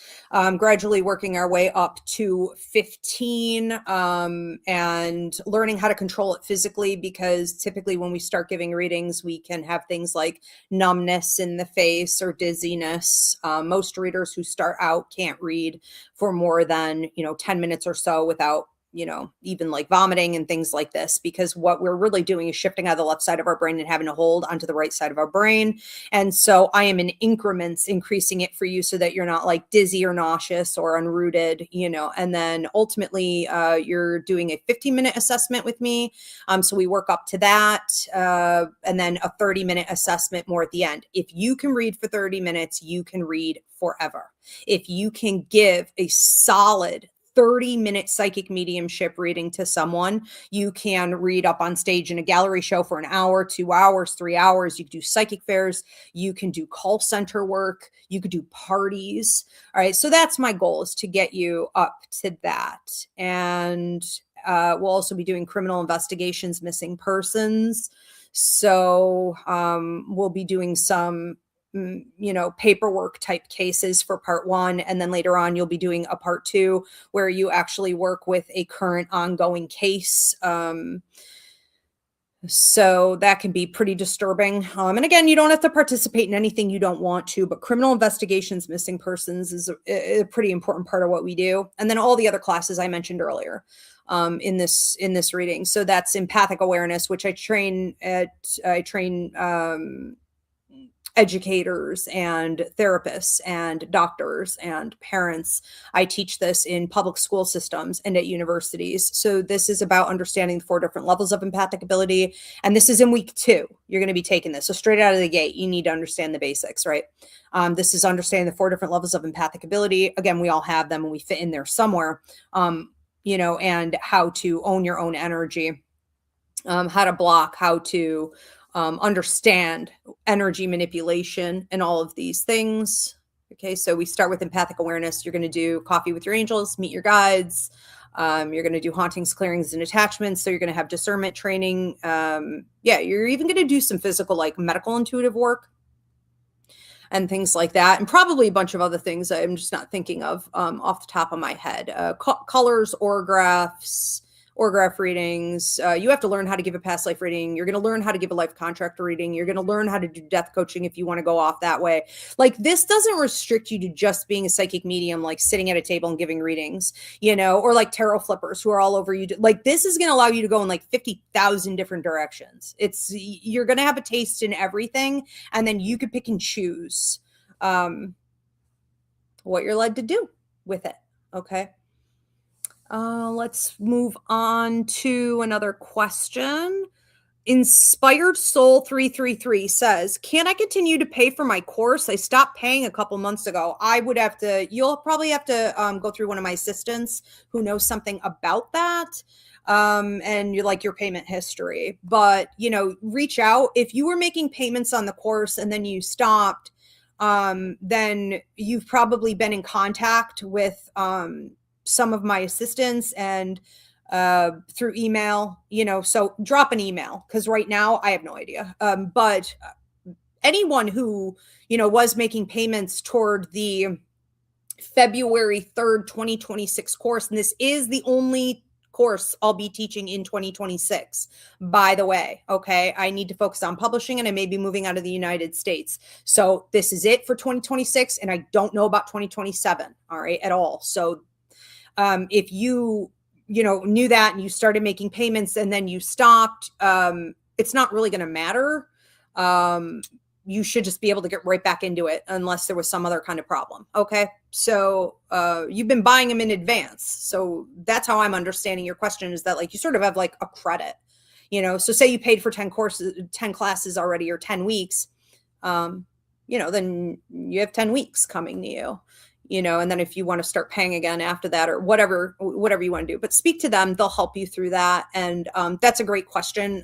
gradually working our way up to 15, and learning how to control it physically, because typically when we start giving readings, we can have things like numbness in the face or dizziness. Most readers who start out can't read for more than, 10 minutes or so without even like vomiting and things like this, because what we're really doing is shifting out of the left side of our brain and having to hold onto the right side of our brain. And so I am in increments increasing it for you so that you're not like dizzy or nauseous or unrooted, and then ultimately you're doing a 15-minute assessment with me. So we work up to that, and then a 30-minute assessment more at the end. If you can read for 30 minutes, you can read forever. If you can give a solid 30-minute psychic mediumship reading to someone, you can read up on stage in a gallery show for an hour, 2 hours, 3 hours. You can do psychic fairs. You can do call center work. You could do parties. All right. So that's my goal, is to get you up to that. And we'll also be doing criminal investigations, missing persons. So we'll be doing some paperwork type cases for part 1. And then later on, you'll be doing a part 2 where you actually work with a current ongoing case. So that can be pretty disturbing. And again, you don't have to participate in anything you don't want to, but criminal investigations, missing persons is a pretty important part of what we do. And then all the other classes I mentioned earlier in this reading. So that's empathic awareness, which I train educators and therapists and doctors and parents. I teach this in public school systems and at universities. So this is about understanding the 4 different levels of empathic ability. And this is in week 2. You're going to be taking this. So straight out of the gate, you need to understand the basics, right? This is understanding the 4 different levels of empathic ability. Again, we all have them and we fit in there somewhere, and how to own your own energy, how to block, how to understand energy manipulation and all of these things. Okay, so we start with empathic awareness. You're going to do coffee with your angels, meet your guides. You're going to do hauntings, clearings, and attachments. So you're going to have discernment training. You're even going to do some physical, like medical intuitive work and things like that. And probably a bunch of other things I'm just not thinking of off the top of my head. Colors, orograph readings. You have to learn how to give a past life reading. You're going to learn how to give a life contract reading. You're going to learn how to do death coaching if you want to go off that way. Like, this doesn't restrict you to just being a psychic medium, like sitting at a table and giving readings, or like tarot flippers who are all over you. Like, this is going to allow you to go in like 50,000 different directions. You're going to have a taste in everything. And then you could pick and choose what you're led to do with it. Okay. Let's move on to another question. Inspired Soul 333 says, can I continue to pay for my course? I stopped paying a couple months ago. You'll probably have to go through one of my assistants who knows something about that. And you like your payment history, but reach out. If you were making payments on the course and then you stopped, then you've probably been in contact with, some of my assistants and through email, so drop an email, because right now I have no idea. But anyone who, was making payments toward the February 3rd, 2026 course, and this is the only course I'll be teaching in 2026, by the way. Okay. I need to focus on publishing and I may be moving out of the United States. So this is it for 2026. And I don't know about 2027. All right. At all. So if you knew that and you started making payments and then you stopped, it's not really going to matter. You should just be able to get right back into it unless there was some other kind of problem. Okay. So, you've been buying them in advance. So that's how I'm understanding your question, is that like, you sort of have like a credit, So say you paid for 10 classes already, or 10 weeks, then you have 10 weeks coming to you. And then if you want to start paying again after that, or whatever you want to do, but speak to them, they'll help you through that. And that's a great question.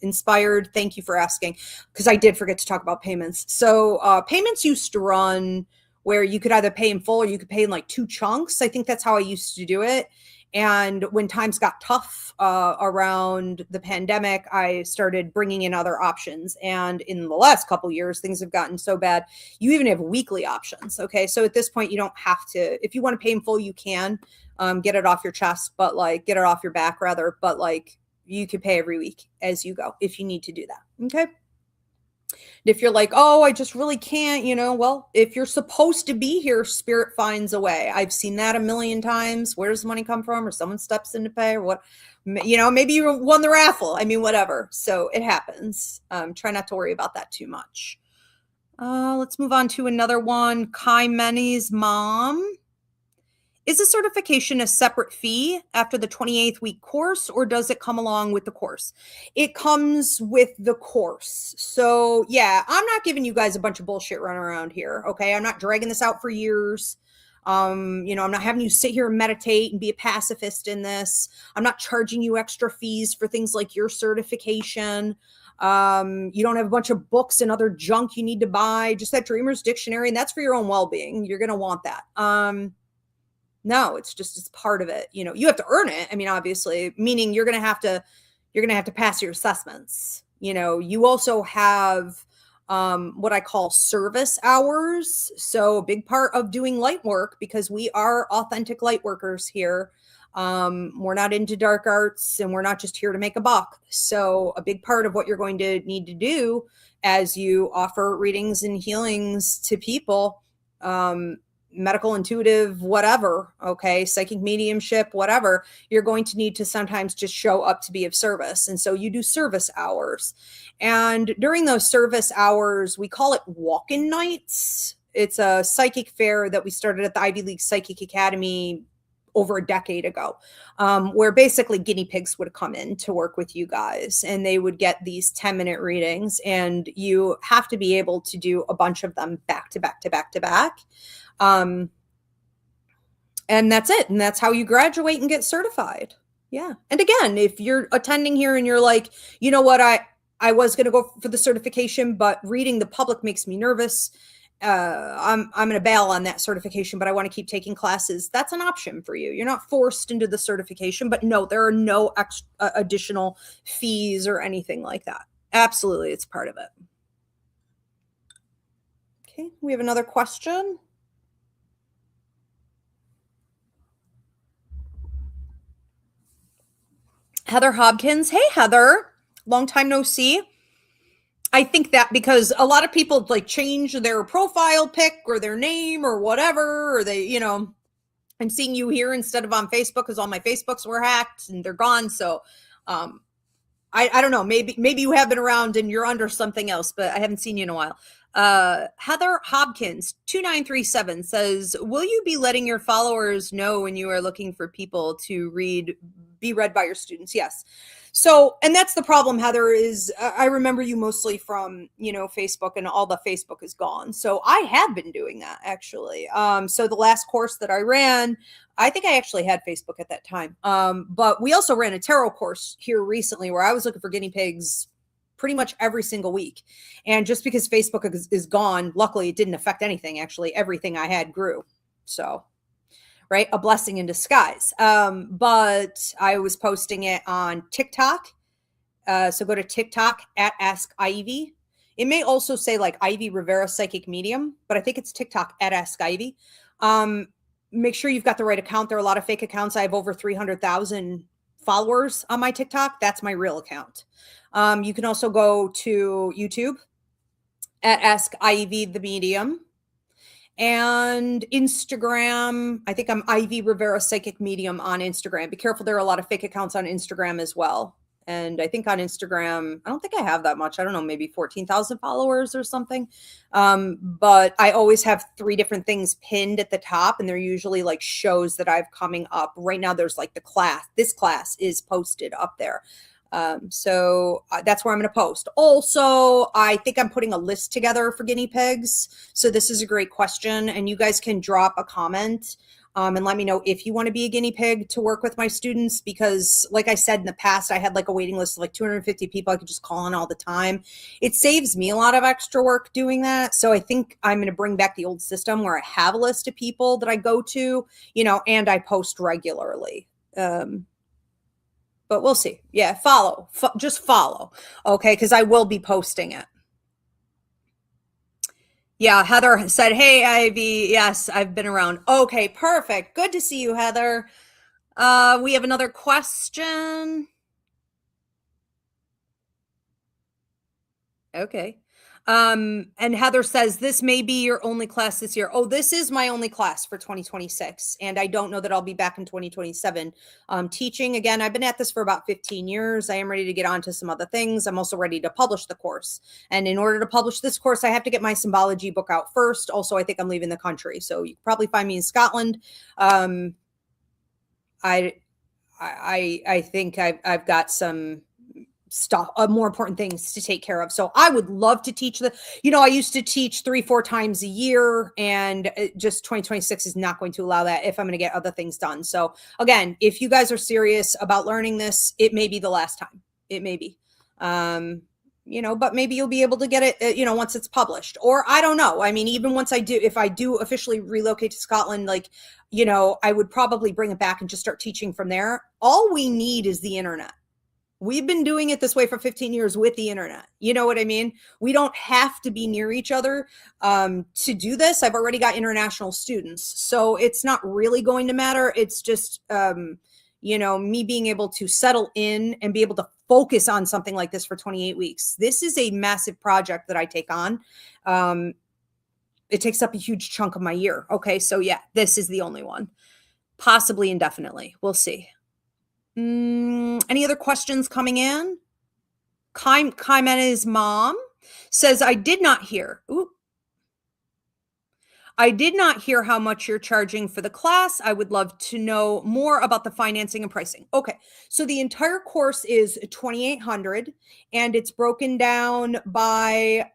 Inspired, thank you for asking, because I did forget to talk about payments. So payments used to run where you could either pay in full or you could pay in like 2 chunks. I think that's how I used to do it. And when times got tough around the pandemic, I started bringing in other options. And in the last couple of years, things have gotten so bad. You even have weekly options. Okay. So at this point, you don't have to, if you want to pay in full, you can get it off your chest, but get it off your back rather. But you can pay every week as you go if you need to do that. Okay. If you're like, oh, I just really can't, well, if you're supposed to be here, spirit finds a way. I've seen that a million times. Where does the money come from? Or someone steps in to pay, or what, maybe you won the raffle. I mean, whatever. So it happens. Try not to worry about that too much. Let's move on to another one. Kai Meni's mom. Is the certification a separate fee after the 28th week course, or does it come along with the course? It comes with the course. So yeah, I'm not giving you guys a bunch of bullshit running around here. Okay. I'm not dragging this out for years. I'm not having you sit here and meditate and be a pacifist in this. I'm not charging you extra fees for things like your certification. You don't have a bunch of books and other junk you need to buy, just that Dreamer's Dictionary. And that's for your own well-being. You're going to want that. No, it's part of it. You have to earn it. I mean, obviously, meaning you're going to have to pass your assessments. You also have what I call service hours. So a big part of doing light work, because we are authentic light workers here. We're not into dark arts, and we're not just here to make a buck. So a big part of what you're going to need to do as you offer readings and healings to people, medical, intuitive, whatever, okay, psychic mediumship, whatever, you're going to need to sometimes just show up to be of service. And so you do service hours. And during those service hours, we call it walk-in nights. It's a psychic fair that we started at the Ivy League Psychic Academy over a decade ago, where basically guinea pigs would come in to work with you guys, and they would get these 10-minute readings, and you have to be able to do a bunch of them back to back to back to back. And that's it. And that's how you graduate and get certified. Yeah. And again, if you're attending here and you're like, you know what, I was going to go for the certification, but reading the public makes me nervous. I'm going to bail on that certification, but I want to keep taking classes. That's an option for you. You're not forced into the certification, but no, there are no additional fees or anything like that. Absolutely. It's part of it. Okay. We have another question. Heather Hobkins. Hey, Heather. Long time no see. I think that because a lot of people change their profile pic or their name or whatever, or they, I'm seeing you here instead of on Facebook because all my Facebooks were hacked and they're gone. So I don't know. Maybe you have been around and you're under something else, but I haven't seen you in a while. Heather Hobkins 2937 says, will you be letting your followers know when you are looking for people to be read by your students? Yes. So, and that's the problem, Heather, is I remember you mostly from, Facebook, and all the Facebook is gone. So I have been doing that actually. So the last course that I ran, I think I actually had Facebook at that time. But we also ran a tarot course here recently where I was looking for guinea pigs pretty much every single week. And just because Facebook is gone, luckily it didn't affect anything. Actually, everything I had grew. So, right, a blessing in disguise. But I was posting it on TikTok. So go to TikTok at Ask Ivy. It may also say Ivy Rivera Psychic Medium, but I think it's TikTok at Ask Ivy. Make sure you've got the right account. There are a lot of fake accounts. I have over 300,000 followers on my TikTok. That's my real account. You can also go to YouTube at Ask Ivy the Medium, and Instagram. I think I'm Ivy Rivera Psychic Medium on Instagram. Be careful. There are a lot of fake accounts on Instagram as well. And I think on Instagram, I don't think I have that much. I don't know, maybe 14,000 followers or something. But I always have 3 different things pinned at the top, and they're usually shows that I've coming up. Right now, there's the class. This class is posted up there. So that's where I'm going to post. Also, I think I'm putting a list together for guinea pigs. So this is a great question, and you guys can drop a comment and let me know if you want to be a guinea pig to work with my students, because like I said in the past, I had like a waiting list of like 250 people I could just call in all the time. It saves me a lot of extra work doing that. So I think I'm going to bring back the old system where I have a list of people that I go to, and I post regularly. But we'll see. Yeah, just follow. Okay, because I will be posting it. Yeah, Heather said, hey, Ivy. Yes, I've been around. Okay, perfect. Good to see you, Heather. We have another question. Okay. And Heather says, this may be your only class this year. Oh, this is my only class for 2026. And I don't know that I'll be back in 2027. Teaching, again, I've been at this for about 15 years. I am ready to get on to some other things. I'm also ready to publish the course. And in order to publish this course, I have to get my symbology book out first. Also, I think I'm leaving the country. So you can probably find me in Scotland. I think I've got some stuff, more important things to take care of. So I would love to teach I used to teach 3-4 times a year, and just 2026 is not going to allow that if I'm going to get other things done. So again, if you guys are serious about learning this, it may be the last time. It may be, but maybe you'll be able to get it, once it's published, or I don't know. I mean, even once if I do officially relocate to Scotland, I would probably bring it back and just start teaching from there. All we need is the internet. We've been doing it this way for 15 years with the internet. You know what I mean? We don't have to be near each other to do this. I've already got international students, so it's not really going to matter. It's just, me being able to settle in and be able to focus on something like this for 28 weeks. This is a massive project that I take on. It takes up a huge chunk of my year. Okay, so yeah, this is the only one. Possibly indefinitely. We'll see. Any other questions coming in? Kaimena's mom says, I did not hear how much you're charging for the class. I would love to know more about the financing and pricing. Okay, so the entire course is $2,800, and it's broken down by,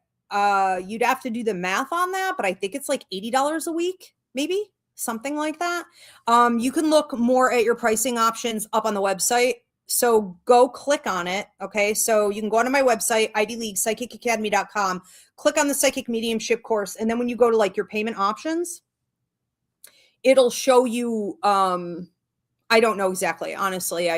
you'd have to do the math on that, but I think it's like $80 a week, maybe. Something like that. You can look more at your pricing options up on the website. So go click on it. Okay. So you can go onto my website, Ivy League, psychicacademy.com, click on the Psychic Mediumship course. And then when you go to your payment options, it'll show you, I don't know exactly. Honestly,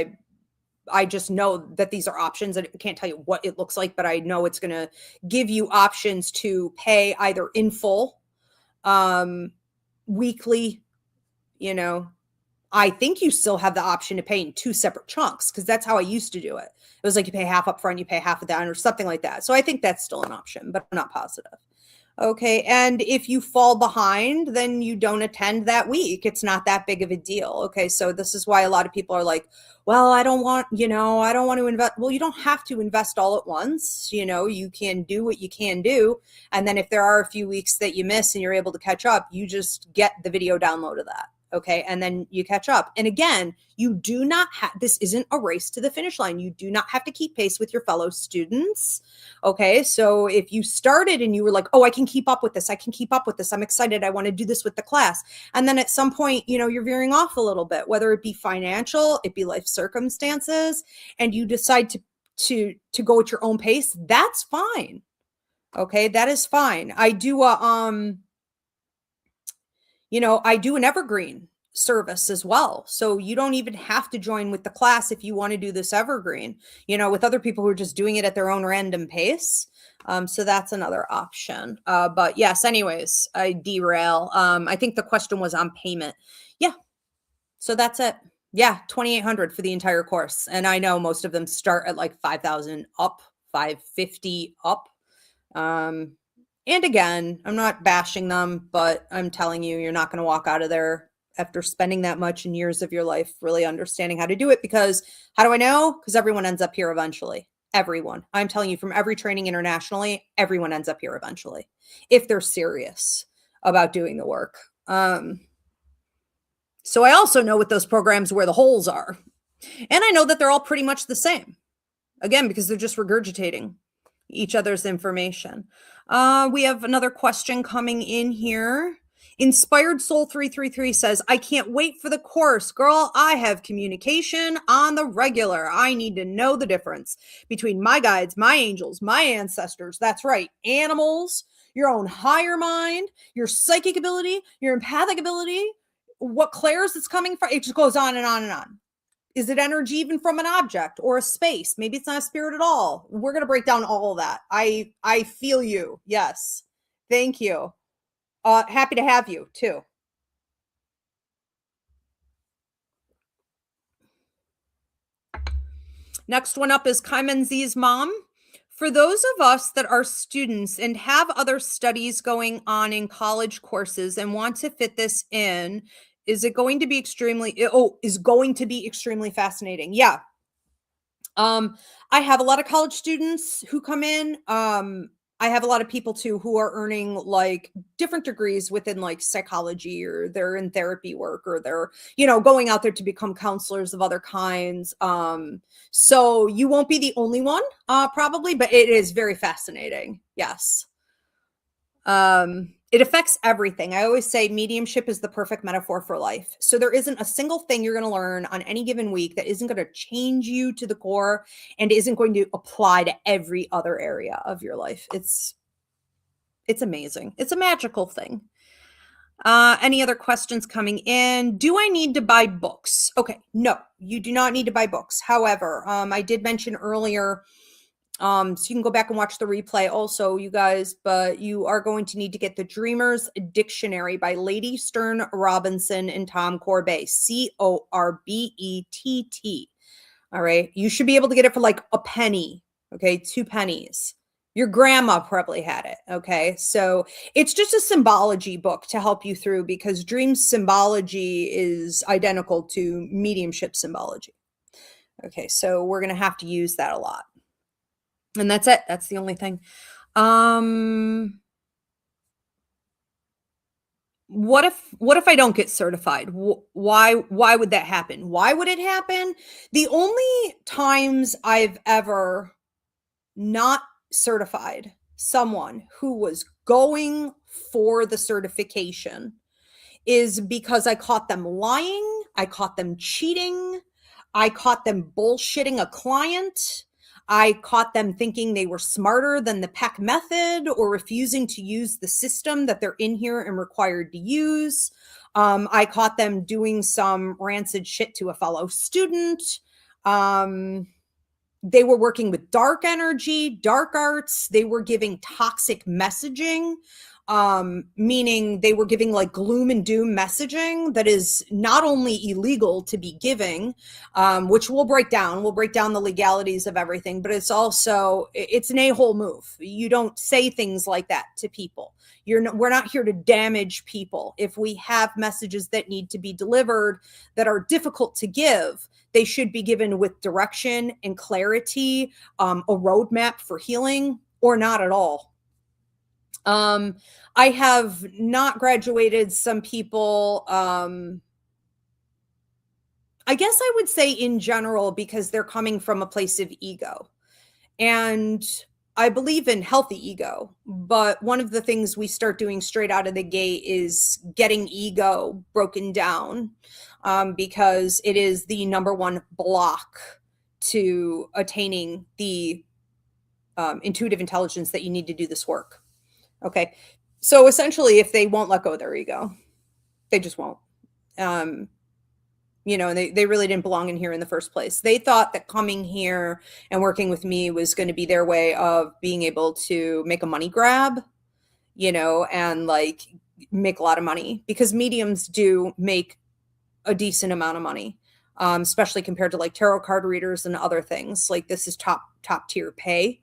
I just know that these are options. I can't tell you what it looks like, but I know it's going to give you options to pay either in full, weekly. I think you still have the option to pay in 2 separate chunks, because that's how I used to do it. It was like you pay half up front, you pay half of that, or something like that. So I think that's still an option, but I'm not positive. Okay. And if you fall behind, then you don't attend that week. It's not that big of a deal. Okay. So this is why a lot of people are like, well, I don't want to invest. Well, you don't have to invest all at once. You can do what you can do. And then if there are a few weeks that you miss and you're able to catch up, you just get the video download of that. Okay. And then you catch up. And again, you do not have, this isn't a race to the finish line. You do not have to keep pace with your fellow students. Okay. So if you started and you were like, oh, I can keep up with this. I'm excited. I want to do this with the class. And then at some point, you're veering off a little bit, whether it be financial, it be life circumstances, and you decide to go at your own pace. That's fine. Okay. That is fine. I do I do an evergreen service as well. So you don't even have to join with the class if you want to do this evergreen, with other people who are just doing it at their own random pace. So that's another option. But yes, anyways, I derail. I think the question was on payment. Yeah. So that's it. Yeah. $2,800 for the entire course. And I know most of them start at like 5,000 up, 550 up. And again, I'm not bashing them, but I'm telling you, you're not going to walk out of there after spending that much in years of your life really understanding how to do it. Because how do I know? Because everyone ends up here eventually. Everyone. I'm telling you, from every training internationally, everyone ends up here eventually, if they're serious about doing the work. So I also know with those programs where the holes are. And I know that they're all pretty much the same. Again, because they're just regurgitating each other's information. We have another question coming in here. Inspired Soul 333 says, I can't wait for the course. Girl, I have communication on the regular. I need to know the difference between my guides, my angels, my ancestors. That's right. Animals, your own higher mind, your psychic ability, your empathic ability, what clairs it's coming from. It just goes on and on and on. Is it energy even from an object or a space? Maybe it's not a spirit at all. We're going to break down all of that. I feel you. Yes. Thank you. Happy to have you too. Next one up is Kaiman Z's mom. For those of us that are students and have other studies going on in college courses and want to fit this in, is going to be extremely fascinating. Yeah. I have a lot of college students who come in. I have a lot of people too who are earning like different degrees within like psychology, or they're in therapy work, or they're, going out there to become counselors of other kinds. So you won't be the only one, probably, but it is very fascinating. Yes. It affects everything. I always say mediumship is the perfect metaphor for life. So there isn't a single thing you're going to learn on any given week that isn't going to change you to the core and isn't going to apply to every other area of your life. It's amazing. It's a magical thing. Any other questions coming in? Do I need to buy books? Okay, no, you do not need to buy books. However, I did mention earlier, so you can go back and watch the replay also, you guys, but you are going to need to get the Dreamer's Dictionary by Lady Stern Robinson and Tom Corbett, Corbett. All right. You should be able to get it for like a penny. Okay. 2 pennies. Your grandma probably had it. Okay. So it's just a symbology book to help you through, because dream symbology is identical to mediumship symbology. Okay. So we're going to have to use that a lot. And that's it. That's the only thing. What if I don't get certified? Why would that happen? Why would it happen? The only times I've ever not certified someone who was going for the certification is because I caught them lying, I caught them cheating, I caught them bullshitting a client, I caught them thinking they were smarter than the PEC method or refusing to use the system that they're in here and required to use. I caught them doing some rancid shit to a fellow student. They were working with dark energy, dark arts. They were giving toxic messaging, meaning they were giving like gloom and doom messaging that is not only illegal to be giving, which we'll break down the legalities of everything, but it's an a-hole move. You don't say things like that to people. We're not here to damage people. If we have messages that need to be delivered that are difficult to give, they should be given with direction and clarity, a roadmap for healing, or not at all. I have not graduated some people, I guess I would say in general, because they're coming from a place of ego. And I believe in healthy ego, but one of the things we start doing straight out of the gate is getting ego broken down, because it is the number one block to attaining the intuitive intelligence that you need to do this work. Okay. So essentially, if they won't let go of their ego, they just won't. And they really didn't belong in here in the first place. They thought that coming here and working with me was going to be their way of being able to make a money grab, and like make a lot of money, because mediums do make a decent amount of money, especially compared to like tarot card readers and other things. Like this is top tier pay.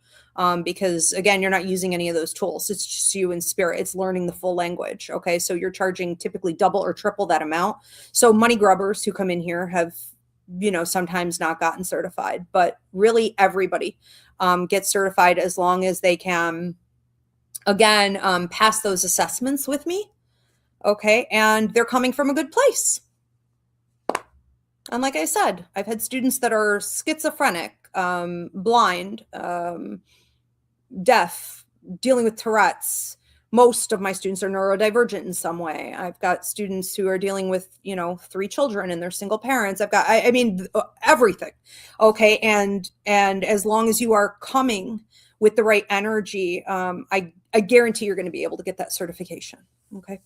Because again, you're not using any of those tools. It's just you in spirit. It's learning the full language. Okay. So you're charging typically double or triple that amount. So money grubbers who come in here have, sometimes not gotten certified, but really everybody, gets certified as long as they can, again, pass those assessments with me. Okay. And they're coming from a good place. And like I said, I've had students that are schizophrenic, blind, deaf, dealing with Tourette's. Most of my students are neurodivergent in some way. I've got students who are dealing with, 3 children and they're single parents. I've got, I mean, everything. Okay. And as long as you are coming with the right energy, I guarantee you're going to be able to get that certification. Okay.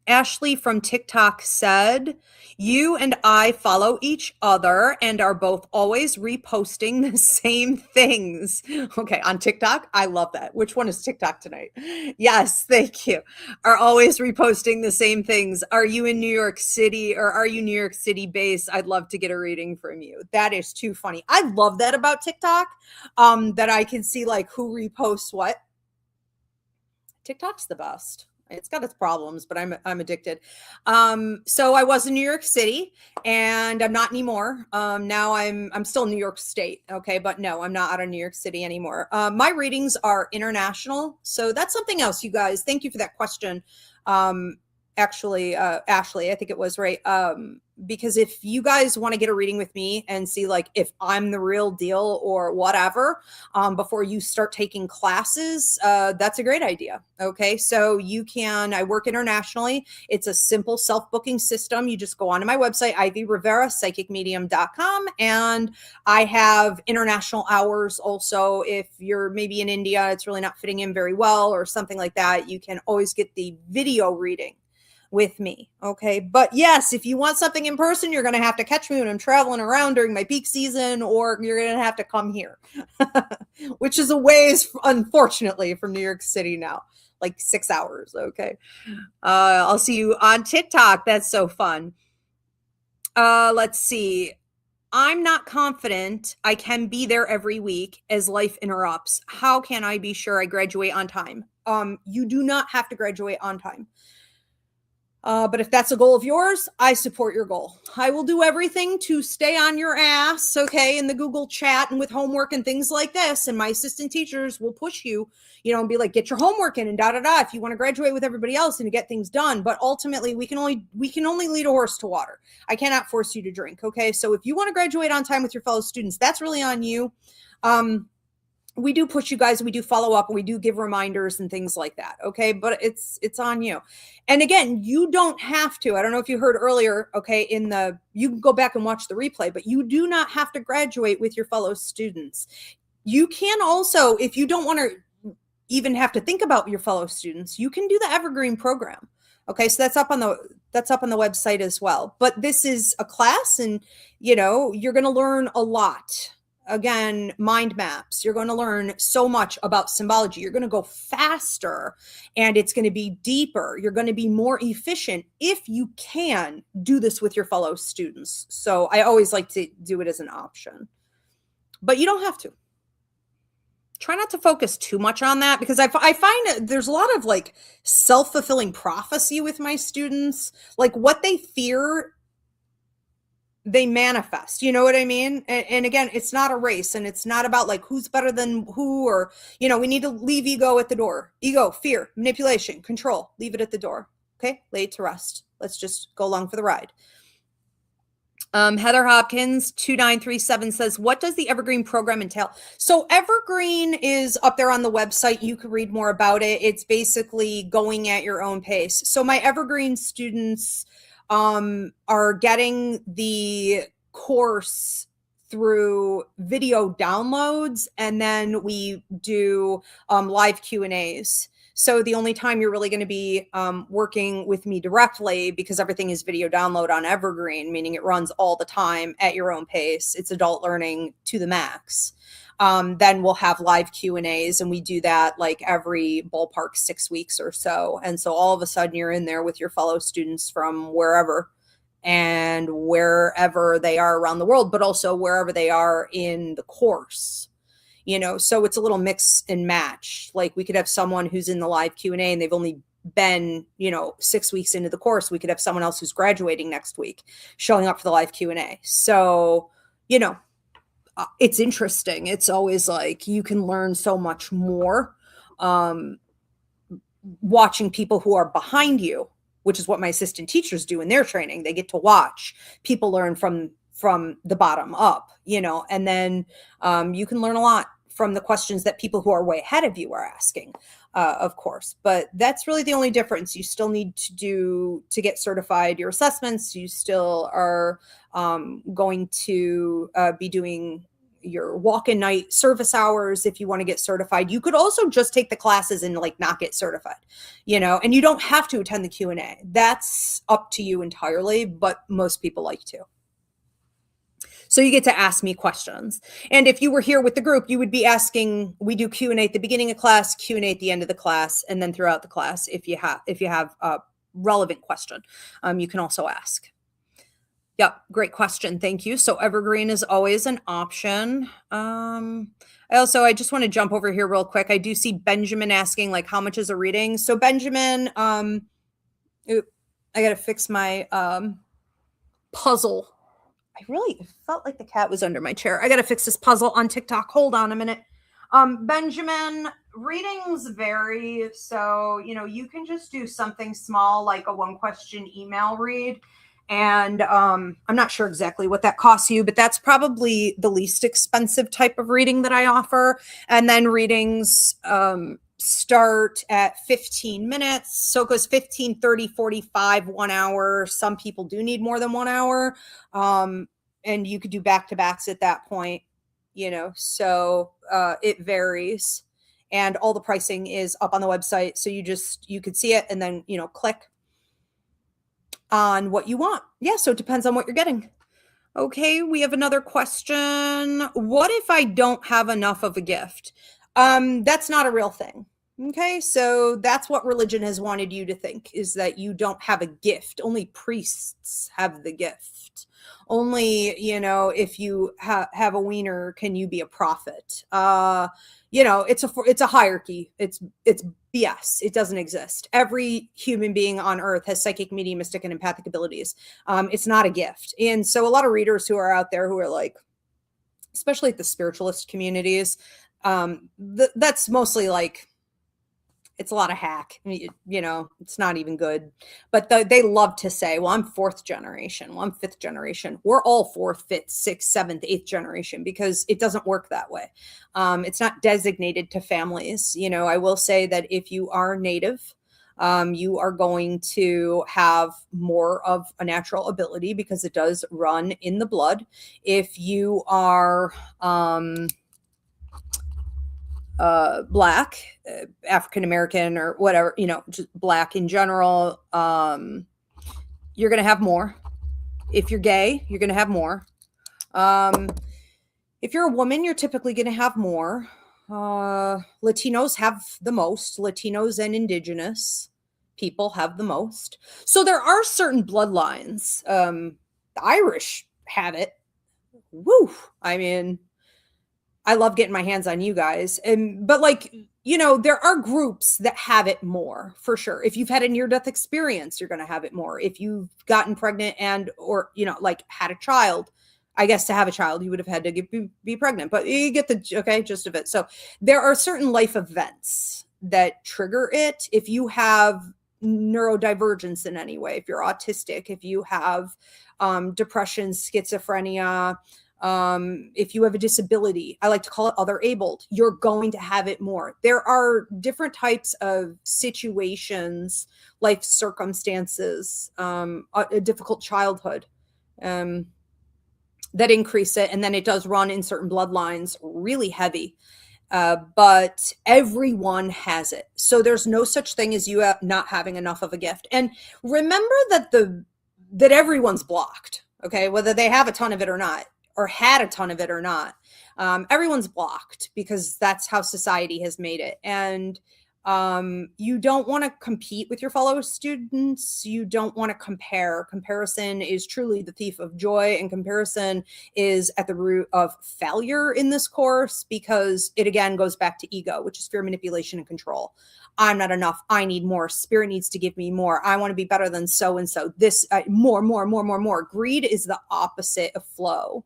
Ashley from TikTok said, you and I follow each other and are both always reposting the same things. Okay, on TikTok? I love that. Which one is TikTok tonight? Yes, thank you. Are always reposting the same things. Are you in New York City or are you New York City based? I'd love to get a reading from you. That is too funny. I love that about TikTok, that I can see like who reposts what. TikTok's the best. It's got its problems, but I'm addicted. So I was in New York City and I'm not anymore. Now I'm still in New York State. Okay. But no, I'm not out of New York City anymore. My readings are international. So that's something else, you guys. Thank you for that question. Actually, Ashley, I think it was right. Because if you guys want to get a reading with me and see like if I'm the real deal or whatever, before you start taking classes, that's a great idea. Okay. So I work internationally. It's a simple self-booking system. You just go onto my website, Ivy Rivera, psychicmedium.com. And I have international hours also. If you're maybe in India, it's really not fitting in very well or something like that, you can always get the video reading with me. Okay. But yes, if you want something in person, you're going to have to catch me when I'm traveling around during my peak season, or you're going to have to come here, which is a ways, unfortunately, from New York City now, like 6 hours. Okay. I'll see you on TikTok. That's so fun. Let's see. I'm not confident I can be there every week as life interrupts. How can I be sure I graduate on time? You do not have to graduate on time. But if that's a goal of yours, I support your goal. I will do everything to stay on your ass, okay, in the Google chat and with homework and things like this. And my assistant teachers will push you, and be like, get your homework in and da-da-da if you want to graduate with everybody else and to get things done. But ultimately, we can only lead a horse to water. I cannot force you to drink, okay? So if you want to graduate on time with your fellow students, that's really on you. We do push you guys, we do follow up, we do give reminders and things like that. Okay. But it's on you. And again, you don't have to, I don't know if you heard earlier, okay, you can go back and watch the replay, but you do not have to graduate with your fellow students. You can also, if you don't want to even have to think about your fellow students, you can do the Evergreen program. Okay. So that's up on the website as well. But this is a class and, you're going to learn a lot. Again, mind maps. You're going to learn so much about symbology. You're going to go faster and it's going to be deeper. You're going to be more efficient if you can do this with your fellow students. So I always like to do it as an option, but you don't have to. Try not to focus too much on that because I find there's a lot of like self-fulfilling prophecy with my students, like what they fear they manifest, you know what I mean? And again, it's not a race and it's not about like who's better than who, or, we need to leave ego at the door. Ego, fear, manipulation, control, leave it at the door. Okay. Lay it to rest. Let's just go along for the ride. Heather Hopkins 2937 says, what does the Evergreen program entail? So Evergreen is up there on the website. You can read more about it. It's basically going at your own pace. So my Evergreen students are getting the course through video downloads, and then we do live Q&As. So the only time you're really going to be working with me directly, because everything is video download on Evergreen, meaning it runs all the time at your own pace. It's adult learning to the max. Then we'll have live Q&As, and we do that like every ballpark 6 weeks or so. And so all of a sudden you're in there with your fellow students from wherever they are around the world, but also wherever they are in the course, so it's a little mix and match. Like we could have someone who's in the live Q&A and they've only been, 6 weeks into the course. We could have someone else who's graduating next week showing up for the live Q&A. So, it's interesting. It's always like you can learn so much more watching people who are behind you, which is what my assistant teachers do in their training. They get to watch people learn from from the bottom up, and then you can learn a lot from the questions that people who are way ahead of you are asking, of course. But that's really the only difference. You still need to get certified your assessments. You still are going to be doing your walk-in night service hours if you want to get certified. You could also just take the classes and like not get certified, and you don't have to attend the Q&A. That's up to you entirely, but most people like to. So you get to ask me questions. And if you were here with the group, you would be asking, we do Q&A at the beginning of class, Q&A at the end of the class, and then throughout the class, if you have a relevant question, you can also ask. Yep, great question. Thank you. So evergreen is always an option. I just want to jump over here real quick. I do see Benjamin asking, like, how much is a reading? So Benjamin, I got to fix my puzzle. I really felt like the cat was under my chair. I got to fix this puzzle on TikTok. Hold on a minute. Benjamin, readings vary. So, you can just do something small, like a 1-question email read. And I'm not sure exactly what that costs you, but that's probably the least expensive type of reading that I offer. And then readings start at 15 minutes. So it goes 15, 30, 45, 1 hour. Some people do need more than 1 hour. And you could do back-to-backs at that point, so it varies. And all the pricing is up on the website. So you could see it and then, click on what you want. Yeah, so it depends on what you're getting. Okay, we have another question. What if I don't have enough of a gift? That's not a real thing. Okay, so that's what religion has wanted you to think, is that you don't have a gift. Only priests have the gift. Only, if you have a wiener, can you be a prophet? It's a hierarchy. It's BS. It doesn't exist. Every human being on earth has psychic, mediumistic, and empathic abilities. It's not a gift. And so a lot of readers who are out there who are like, especially at the spiritualist communities, that's mostly like, it's a lot of hack, it's not even good. But they love to say, well, I'm 4th generation. Well, I'm 5th generation. We're all 4th, 5th, 6th, 7th, 8th generation, because it doesn't work that way. It's not designated to families. I will say that if you are Native, you are going to have more of a natural ability because it does run in the blood. If you are Black, African-American, or whatever, just Black in general, you're going to have more. If you're gay, you're going to have more. If you're a woman, you're typically going to have more. Latinos have the most. Latinos and indigenous people have the most. So there are certain bloodlines. The Irish have it. Woo! I mean, I love getting my hands on you guys. But there are groups that have it more, for sure. If you've had a near-death experience, you're going to have it more. If you've gotten pregnant or had a child, I guess to have a child, you would have had to be pregnant, but you get the gist of it. So there are certain life events that trigger it. If you have neurodivergence in any way, if you're autistic, if you have depression, schizophrenia, if you have a disability, I like to call it other abled, you're going to have it more. There are different types of situations, life circumstances, a difficult childhood, that increase it. And then it does run in certain bloodlines really heavy. But everyone has it. So there's no such thing as you not having enough of a gift. And remember that everyone's blocked, okay? Whether they have a ton of it or not, or had a ton of it or not. Everyone's blocked because that's how society has made it. And you don't want to compete with your fellow students. You don't want to compare. Comparison is truly the thief of joy, and comparison is at the root of failure in this course, because it again goes back to ego, which is fear, manipulation, and control. I'm not enough. I need more. Spirit needs to give me more. I want to be better than so-and-so. This more. Greed is the opposite of flow.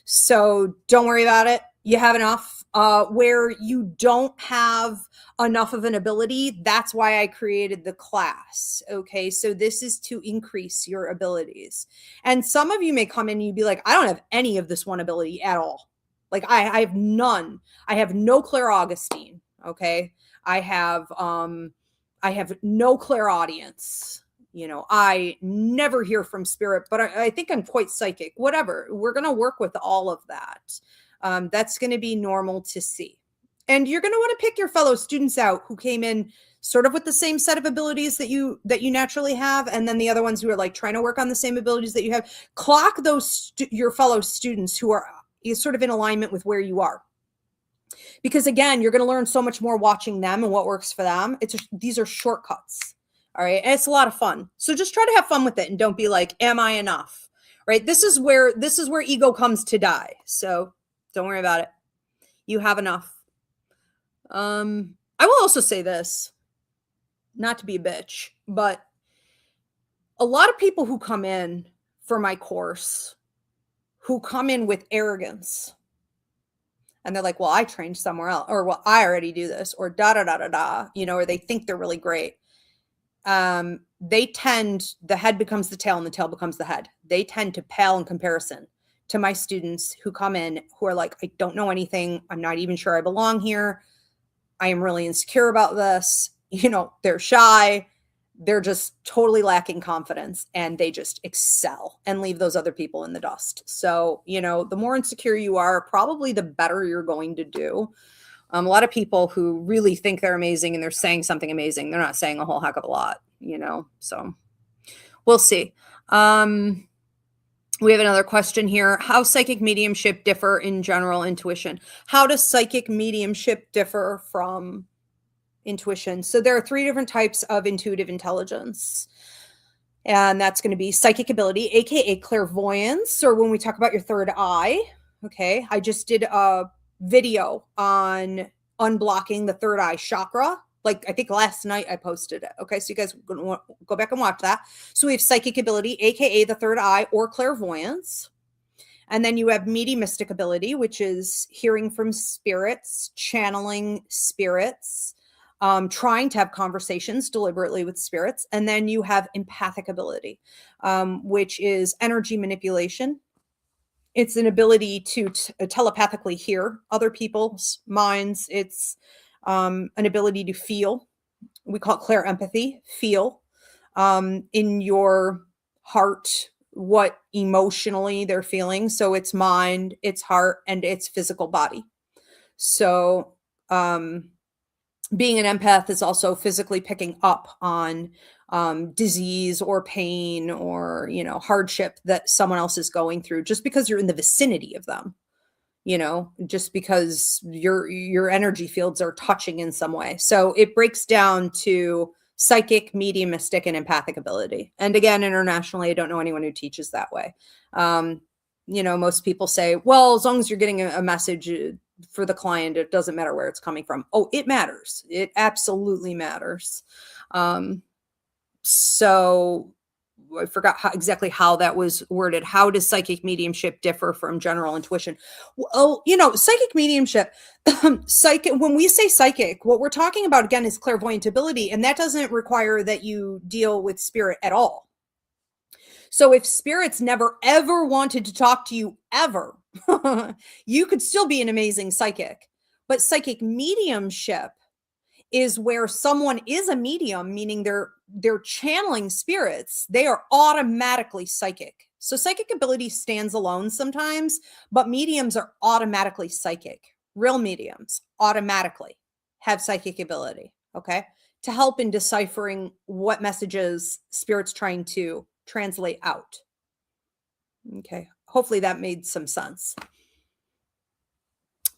So don't worry about it. You have enough. where you don't have enough of an ability, that's why I created the class. Okay. So this is to increase your abilities. And some of you may come in and you'd be like, I don't have any of this one ability at all. Like I have none. I have no clairaugustine. Okay. I have no clairaudience. You know, I never hear from spirit, but I think I'm quite psychic. Whatever. We're going to work with all of that. That's going to be normal to see. And you're going to want to pick your fellow students out who came in sort of with the same set of abilities that you naturally have, and then the other ones who are like trying to work on the same abilities that you have. Clock those your fellow students who are sort of in alignment with where you are. Because again, you're going to learn so much more watching them and what works for them. These are shortcuts. All right. And it's a lot of fun. So just try to have fun with it and don't be like, am I enough? Right. This is where ego comes to die. So don't worry about it. You have enough. I will also say this, not to be a bitch, but a lot of people who come in for my course, who come in with arrogance, and they're like, well, I trained somewhere else, or well, I already do this, or da da da da da, you know, or they think they're really great. The head becomes the tail and the tail becomes the head. They tend to pale in comparison to my students who come in who are like, I don't know anything. I'm not even sure I belong here. I am really insecure about this. You know, they're shy. They're just totally lacking confidence, and they just excel and leave those other people in the dust. So, you know, the more insecure you are, probably the better you're going to do. A lot of people who really think they're amazing and they're saying something amazing, they're not saying a whole heck of a lot, you know, so we'll see. We have another question here. How psychic mediumship differ in general intuition? How does psychic mediumship differ from intuition? So there are 3 different types of intuitive intelligence. And that's going to be psychic ability, aka clairvoyance, or when we talk about your third eye. Okay. I just did a video on unblocking the third eye chakra. Like I think last night I posted it. Okay. So you guys go back and watch that. So we have psychic ability, aka the third eye or clairvoyance. And then you have mediumistic ability, which is hearing from spirits, channeling spirits, trying to have conversations deliberately with spirits. And then you have empathic ability, which is energy manipulation. It's an ability to telepathically hear other people's minds. It's an ability to feel. We call it clairempathy, feel in your heart what emotionally they're feeling. So it's mind, it's heart, and it's physical body. So being an empath is also physically picking up on disease or pain or, you know, hardship that someone else is going through just because you're in the vicinity of them, you know, just because your energy fields are touching in some way. So it breaks down to psychic, mediumistic, and empathic ability. And again, internationally, I don't know anyone who teaches that way. You know, most people say, well, as long as you're getting a message for the client, it doesn't matter where it's coming from. Oh, it matters. It absolutely matters. So I forgot exactly how that was worded. How does psychic mediumship differ from general intuition? Well, you know, psychic mediumship, when we say psychic, what we're talking about again is clairvoyant ability, and that doesn't require that you deal with spirit at all. So if spirits never ever wanted to talk to you ever, you could still be an amazing psychic. But psychic mediumship is where someone is a medium, meaning they're channeling spirits. They are automatically psychic. So psychic ability stands alone sometimes, but mediums are automatically psychic. Real mediums automatically have psychic ability, okay, to help in deciphering what messages spirit's trying to translate out. Okay, hopefully that made some sense.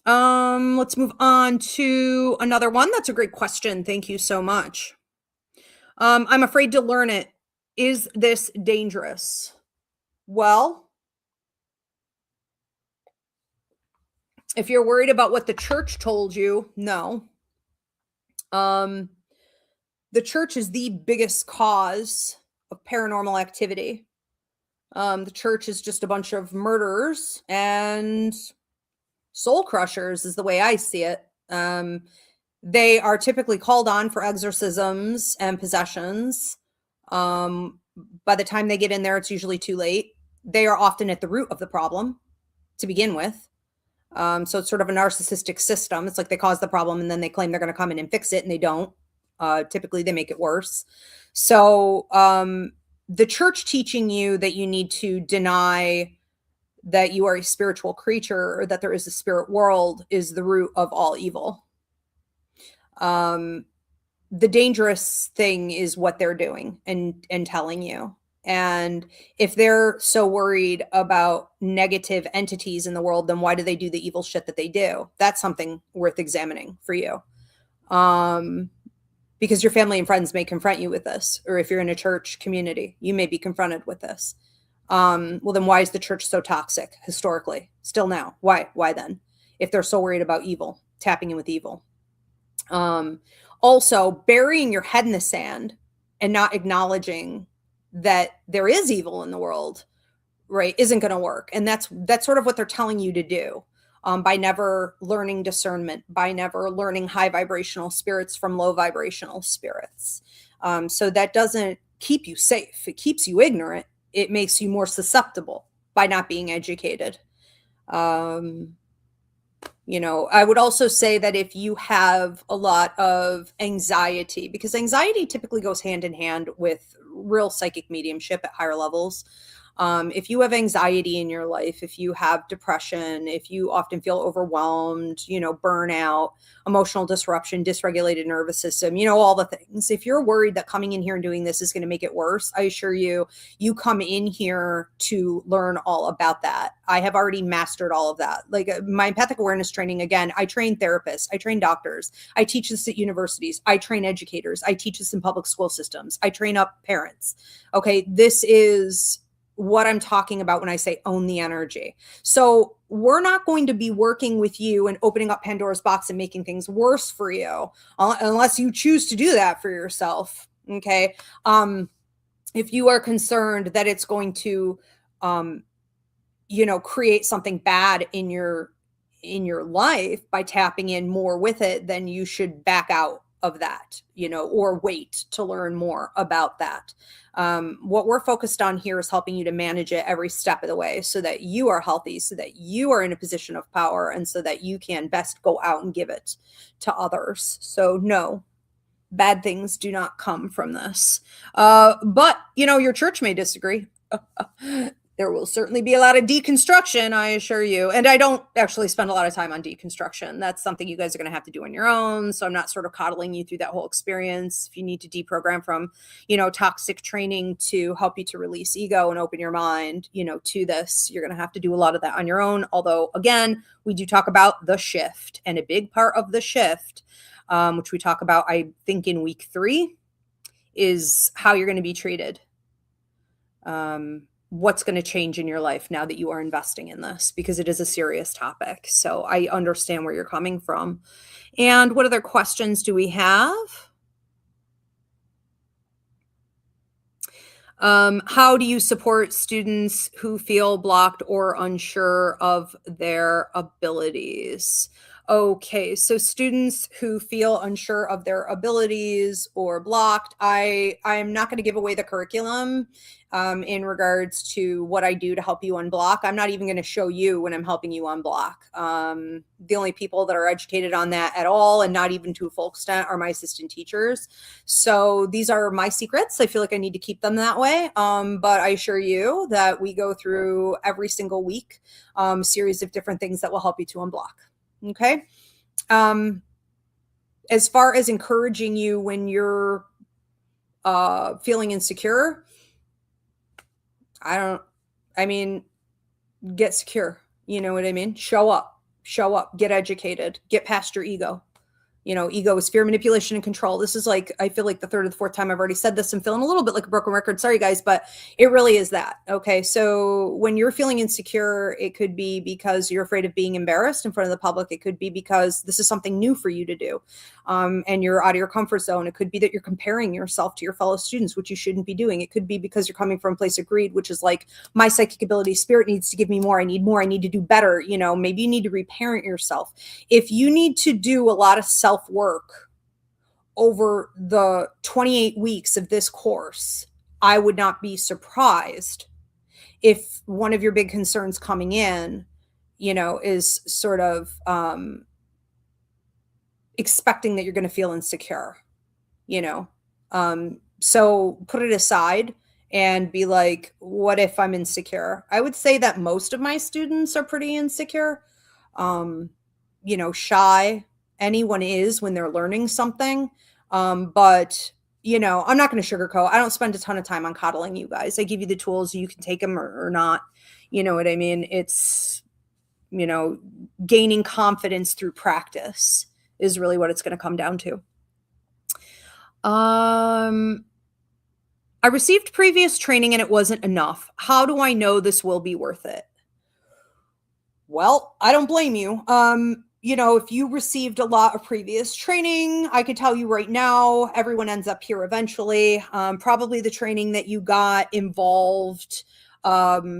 Let's move on to another one. That's a great question. Thank you so much. I'm afraid to learn it. Is this dangerous? Well, if you're worried about what the church told you, no. The church is the biggest cause of paranormal activity. The church is just a bunch of murderers, and Soul crushers is the way I see it. They are typically called on for exorcisms and possessions. By the time they get in there, it's usually too late. They are often at the root of the problem to begin with. So it's sort of a narcissistic system. It's like they cause the problem and then they claim they're going to come in and fix it, and they don't. Typically, they make it worse. So the church teaching you that you need to deny that you are a spiritual creature or that there is a spirit world is the root of all evil. The dangerous thing is what they're doing and telling you. And if they're so worried about negative entities in the world, then why do they do the evil shit that they do? That's something worth examining for you. Because your family and friends may confront you with this, or if you're in a church community, you may be confronted with this. Well, then why is the church so toxic historically? Still now? Why then? If they're so worried about evil, tapping in with evil. Also, burying your head in the sand and not acknowledging that there is evil in the world, right, isn't going to work. And that's sort of what they're telling you to do, by never learning discernment, by never learning high vibrational spirits from low vibrational spirits. So that doesn't keep you safe. It keeps you ignorant. It makes you more susceptible by not being educated. I would also say that if you have a lot of anxiety, because anxiety typically goes hand in hand with real psychic mediumship at higher levels. If you have anxiety in your life, if you have depression, if you often feel overwhelmed, burnout, emotional disruption, dysregulated nervous system, all the things. If you're worried that coming in here and doing this is going to make it worse, I assure you, you come in here to learn all about that. I have already mastered all of that. Like my empathic awareness training, again, I train therapists, I train doctors, I teach this at universities, I train educators, I teach this in public school systems, I train up parents. Okay, this is what I'm talking about when I say own the energy. So we're not going to be working with you and opening up Pandora's box and making things worse for you, unless you choose to do that for yourself. Okay. If you are concerned that it's going to, create something bad in your life by tapping in more with it, then you should back out of that, or wait to learn more about that. What we're focused on here is helping you to manage it every step of the way so that you are healthy, so that you are in a position of power, and so that you can best go out and give it to others. So no, bad things do not come from this. But, your church may disagree. There will certainly be a lot of deconstruction, I assure you. And I don't actually spend a lot of time on deconstruction. That's something you guys are going to have to do on your own. So I'm not sort of coddling you through that whole experience. If you need to deprogram from, toxic training to help you to release ego and open your mind, to this, you're going to have to do a lot of that on your own. Although, again, we do talk about the shift, and a big part of the shift, which we talk about, I think, in week 3, is how you're going to be treated. What's going to change in your life now that you are investing in this, because it is a serious topic. So I understand where you're coming from. And what other questions do we have? How do you support students who feel blocked or unsure of their abilities? Okay, so students who feel unsure of their abilities or blocked, I'm not going to give away the curriculum in regards to what I do to help you unblock. I'm not even going to show you when I'm helping you unblock. The only people that are educated on that at all, and not even to a full extent, are my assistant teachers. So these are my secrets. I feel like I need to keep them that way. But I assure you that we go through every single week a series of different things that will help you to unblock. Okay. As far as encouraging you when you're feeling insecure, get secure. You know what I mean? Show up, get educated, get past your ego. Ego is fear, manipulation, and control. This is like, I feel like the third or the fourth time I've already said this. I'm feeling a little bit like a broken record. Sorry, guys, but it really is that. Okay. So when you're feeling insecure, it could be because you're afraid of being embarrassed in front of the public. It could be because this is something new for you to do. And you're out of your comfort zone. It could be that you're comparing yourself to your fellow students, which you shouldn't be doing. It could be because you're coming from a place of greed, which is like, my psychic ability, spirit needs to give me more. I need more. I need to do better. Maybe you need to reparent yourself. If you need to do a lot of self-work over the 28 weeks of this course, I would not be surprised if one of your big concerns coming in, is sort of expecting that you're going to feel insecure, so put it aside and be like, what if I'm insecure? I would say that most of my students are pretty insecure, shy. Anyone is when they're learning something. But I'm not going to sugarcoat. I don't spend a ton of time on coddling you guys. I give you the tools. You can take them or not. You know what I mean? It's, gaining confidence through practice is really what it's going to come down to. I received previous training and it wasn't enough. How do I know this will be worth it? Well, I don't blame you. If you received a lot of previous training, I could tell you right now, everyone ends up here eventually. Probably the training that you got involved a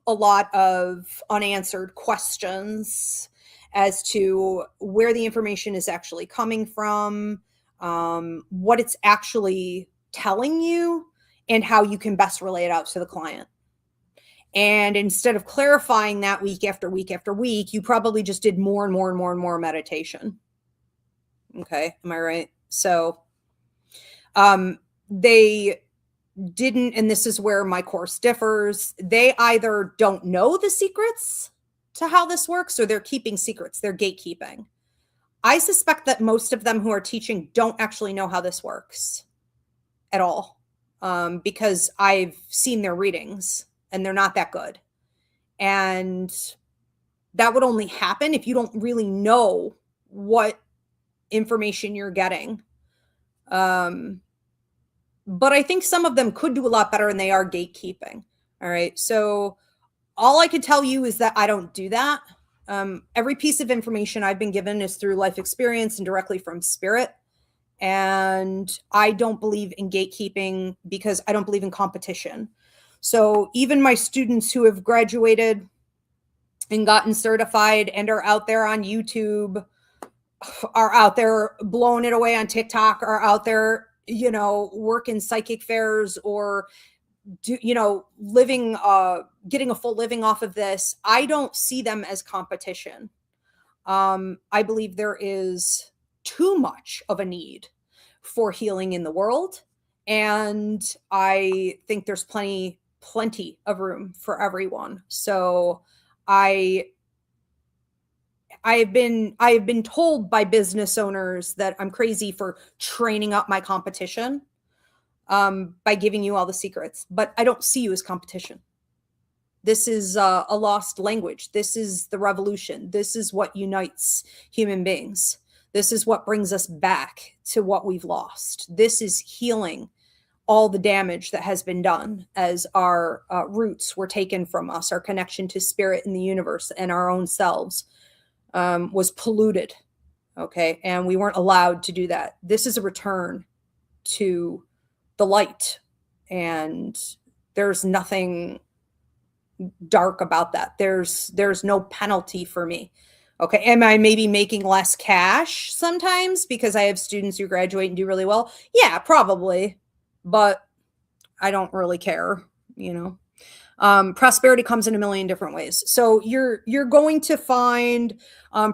lot of unanswered questions as to where the information is actually coming from, what it's actually telling you, and how you can best relay it out to the client. And instead of clarifying that week after week after week, you probably just did more and more and more and more meditation. Okay. Am I right? So, they didn't, and this is where my course differs. They either don't know the secrets to how this works, or they're keeping secrets. They're gatekeeping. I suspect that most of them who are teaching don't actually know how this works at all. Because I've seen their readings and they're not that good. And that would only happen if you don't really know what information you're getting. But I think some of them could do a lot better, and they are gatekeeping. All right. So all I could tell you is that I don't do that. Every piece of information I've been given is through life experience and directly from spirit. And I don't believe in gatekeeping because I don't believe in competition. So even my students who have graduated and gotten certified and are out there on YouTube, are out there blowing it away on TikTok, are out there, working psychic fairs or, living, getting a full living off of this. I don't see them as competition. I believe there is too much of a need for healing in the world. And I think there's plenty of room for everyone. So I have been told by business owners that I'm crazy for training up my competition, by giving you all the secrets, but I don't see you as competition. This is a lost language. This is the revolution. This is what unites human beings. This is what brings us back to what we've lost. This is healing all the damage that has been done as our roots were taken from us. Our connection to spirit in the universe and our own selves was polluted. Okay. And we weren't allowed to do that. This is a return to the light. And there's nothing dark about that. There's no penalty for me. Okay. Am I maybe making less cash sometimes because I have students who graduate and do really well? Yeah, probably. But I don't really care, prosperity comes in a million different ways. So you're going to find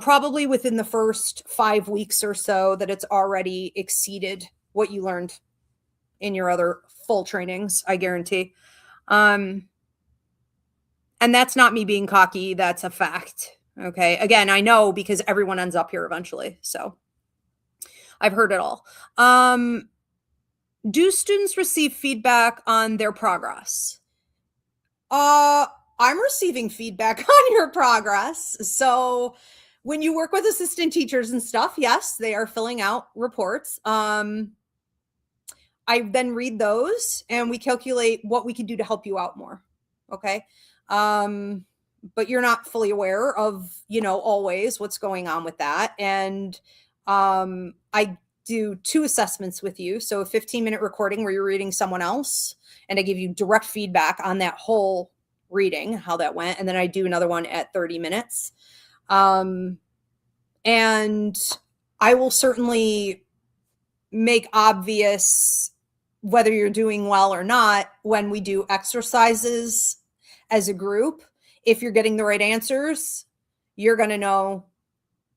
probably within the first 5 weeks or so that it's already exceeded what you learned in your other full trainings, I guarantee. And that's not me being cocky. That's a fact. Okay. Again, I know because everyone ends up here eventually. So I've heard it all. Do students receive feedback on their progress? I'm receiving feedback on your progress. So when you work with assistant teachers and stuff, yes, they are filling out reports. I then read those and we calculate what we can do to help you out more. Okay. But you're not fully aware of, always what's going on with that. And I do 2 assessments with you. So a 15-minute recording where you're reading someone else, and I give you direct feedback on that whole reading, how that went. And then I do another one at 30 minutes. And I will certainly make obvious whether you're doing well or not when we do exercises as a group. If you're getting the right answers, you're going to know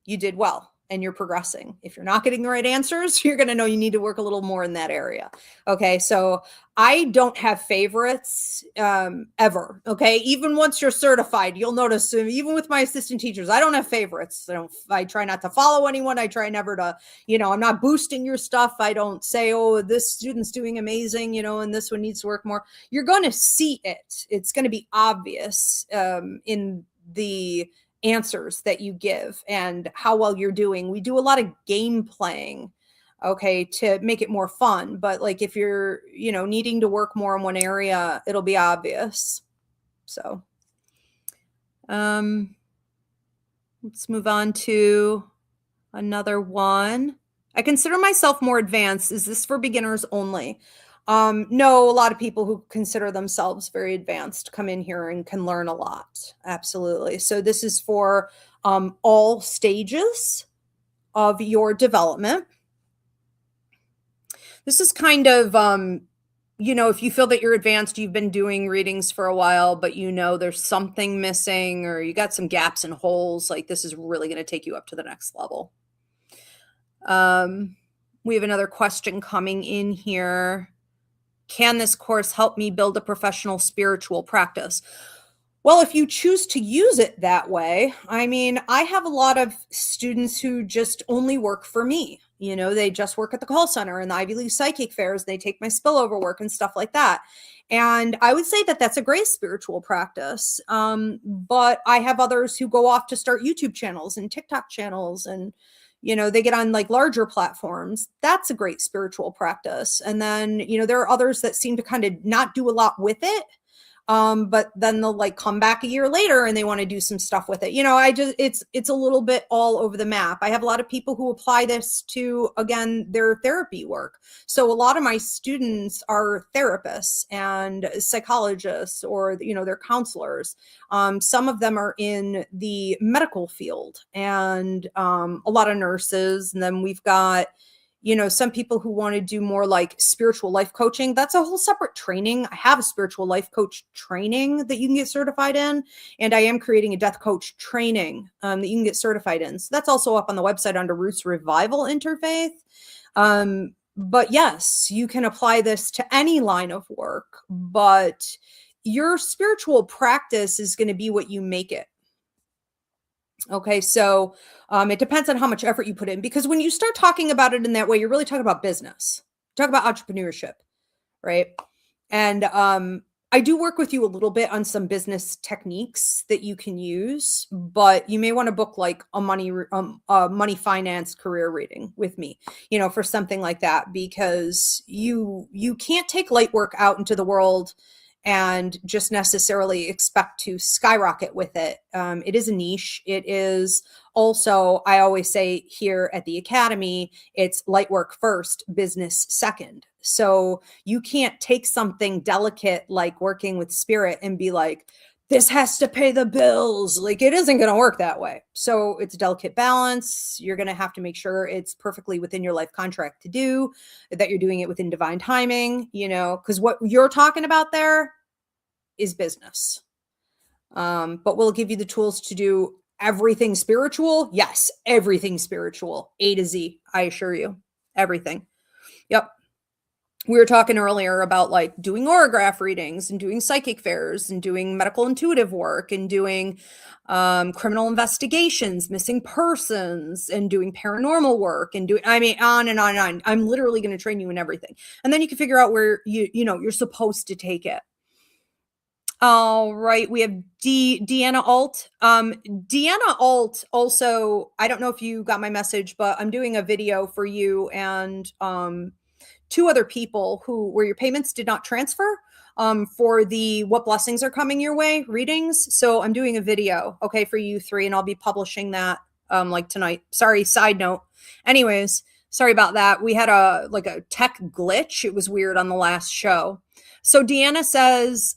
you did well and you're progressing. If you're not getting the right answers, you're going to know you need to work a little more in that area. Okay. So I don't have favorites ever. Okay. Even once you're certified, you'll notice, even with my assistant teachers, I don't have favorites. I try not to follow anyone. I try never to, I'm not boosting your stuff. I don't say, oh, this student's doing amazing, and this one needs to work more. You're going to see it. It's going to be obvious in the answers that you give and how well you're doing. We do a lot of game playing, okay, to make it more fun. But like if you're, needing to work more in one area, it'll be obvious. So let's move on to another one. I consider myself more advanced. Is this for beginners only? No, a lot of people who consider themselves very advanced come in here and can learn a lot. Absolutely. So this is for all stages of your development. This is kind of, if you feel that you're advanced, you've been doing readings for a while, but there's something missing or you got some gaps and holes, like this is really going to take you up to the next level. We have another question coming in here. Can this course help me build a professional spiritual practice? Well, if you choose to use it that way, I have a lot of students who just only work for me. They just work at the call center and the Ivy League psychic fairs. They take my spillover work and stuff like that. And I would say that that's a great spiritual practice. But I have others who go off to start YouTube channels and TikTok channels and they get on like larger platforms. That's a great spiritual practice. And then, there are others that seem to kind of not do a lot with it. But then they'll like come back a year later and they want to do some stuff with it. It's a little bit all over the map. I have a lot of people who apply this to, again, their therapy work. So a lot of my students are therapists and psychologists or, they're counselors. Some of them are in the medical field and a lot of nurses. And then we've got, some people who want to do more like spiritual life coaching. That's a whole separate training. I have a spiritual life coach training that you can get certified in. And I am creating a death coach training that you can get certified in. So that's also up on the website under Roots Revival Interfaith. But yes, you can apply this to any line of work, but your spiritual practice is going to be what you make it. Okay, so it depends on how much effort you put in, because when you start talking about it in that way, you're really talking about business, talk about entrepreneurship, right? And I do work with you a little bit on some business techniques that you can use, but you may want to book like a money finance career reading with me, for something like that, because you can't take light work out into the world and just necessarily expect to skyrocket with it. It is a niche. It is also, I always say here at the Academy, it's light work first, business second. So you can't take something delicate like working with spirit and be like, this has to pay the bills. Like, it isn't going to work that way. So it's a delicate balance. You're going to have to make sure it's perfectly within your life contract to do, that you're doing it within divine timing, because what you're talking about there is business. But we'll give you the tools to do everything spiritual. Yes, everything spiritual, A to Z. I assure you, everything. Yep. We were talking earlier about like doing aurograph readings and doing psychic fairs and doing medical intuitive work and doing criminal investigations, missing persons, and doing paranormal work and on and on and on. I'm literally going to train you in everything. And then you can figure out where you're supposed to take it. All right, we have Deanna Alt. Deanna Alt also, I don't know if you got my message, but I'm doing a video for you and two other people where your payments did not transfer for the what blessings are coming your way readings. So I'm doing a video, okay, for you three, and I'll be publishing that like tonight. Sorry, side note. Anyways, sorry about that. We had a tech glitch. It was weird on the last show. So Deanna says,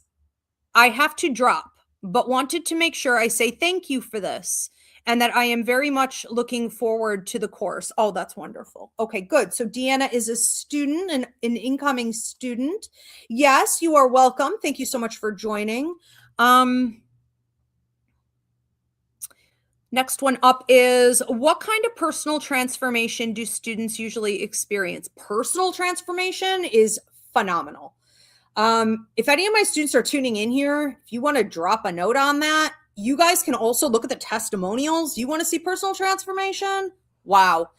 I have to drop, but wanted to make sure I say thank you for this and that I am very much looking forward to the course. Oh, that's wonderful. Okay, good. So Deanna is a student, an incoming student. Yes, you are welcome. Thank you so much for joining. Next one up is, what kind of personal transformation do students usually experience? Personal transformation is phenomenal. If any of my students are tuning in here, if you want to drop a note on that, you guys can also look at the testimonials. You want to see personal transformation? Wow.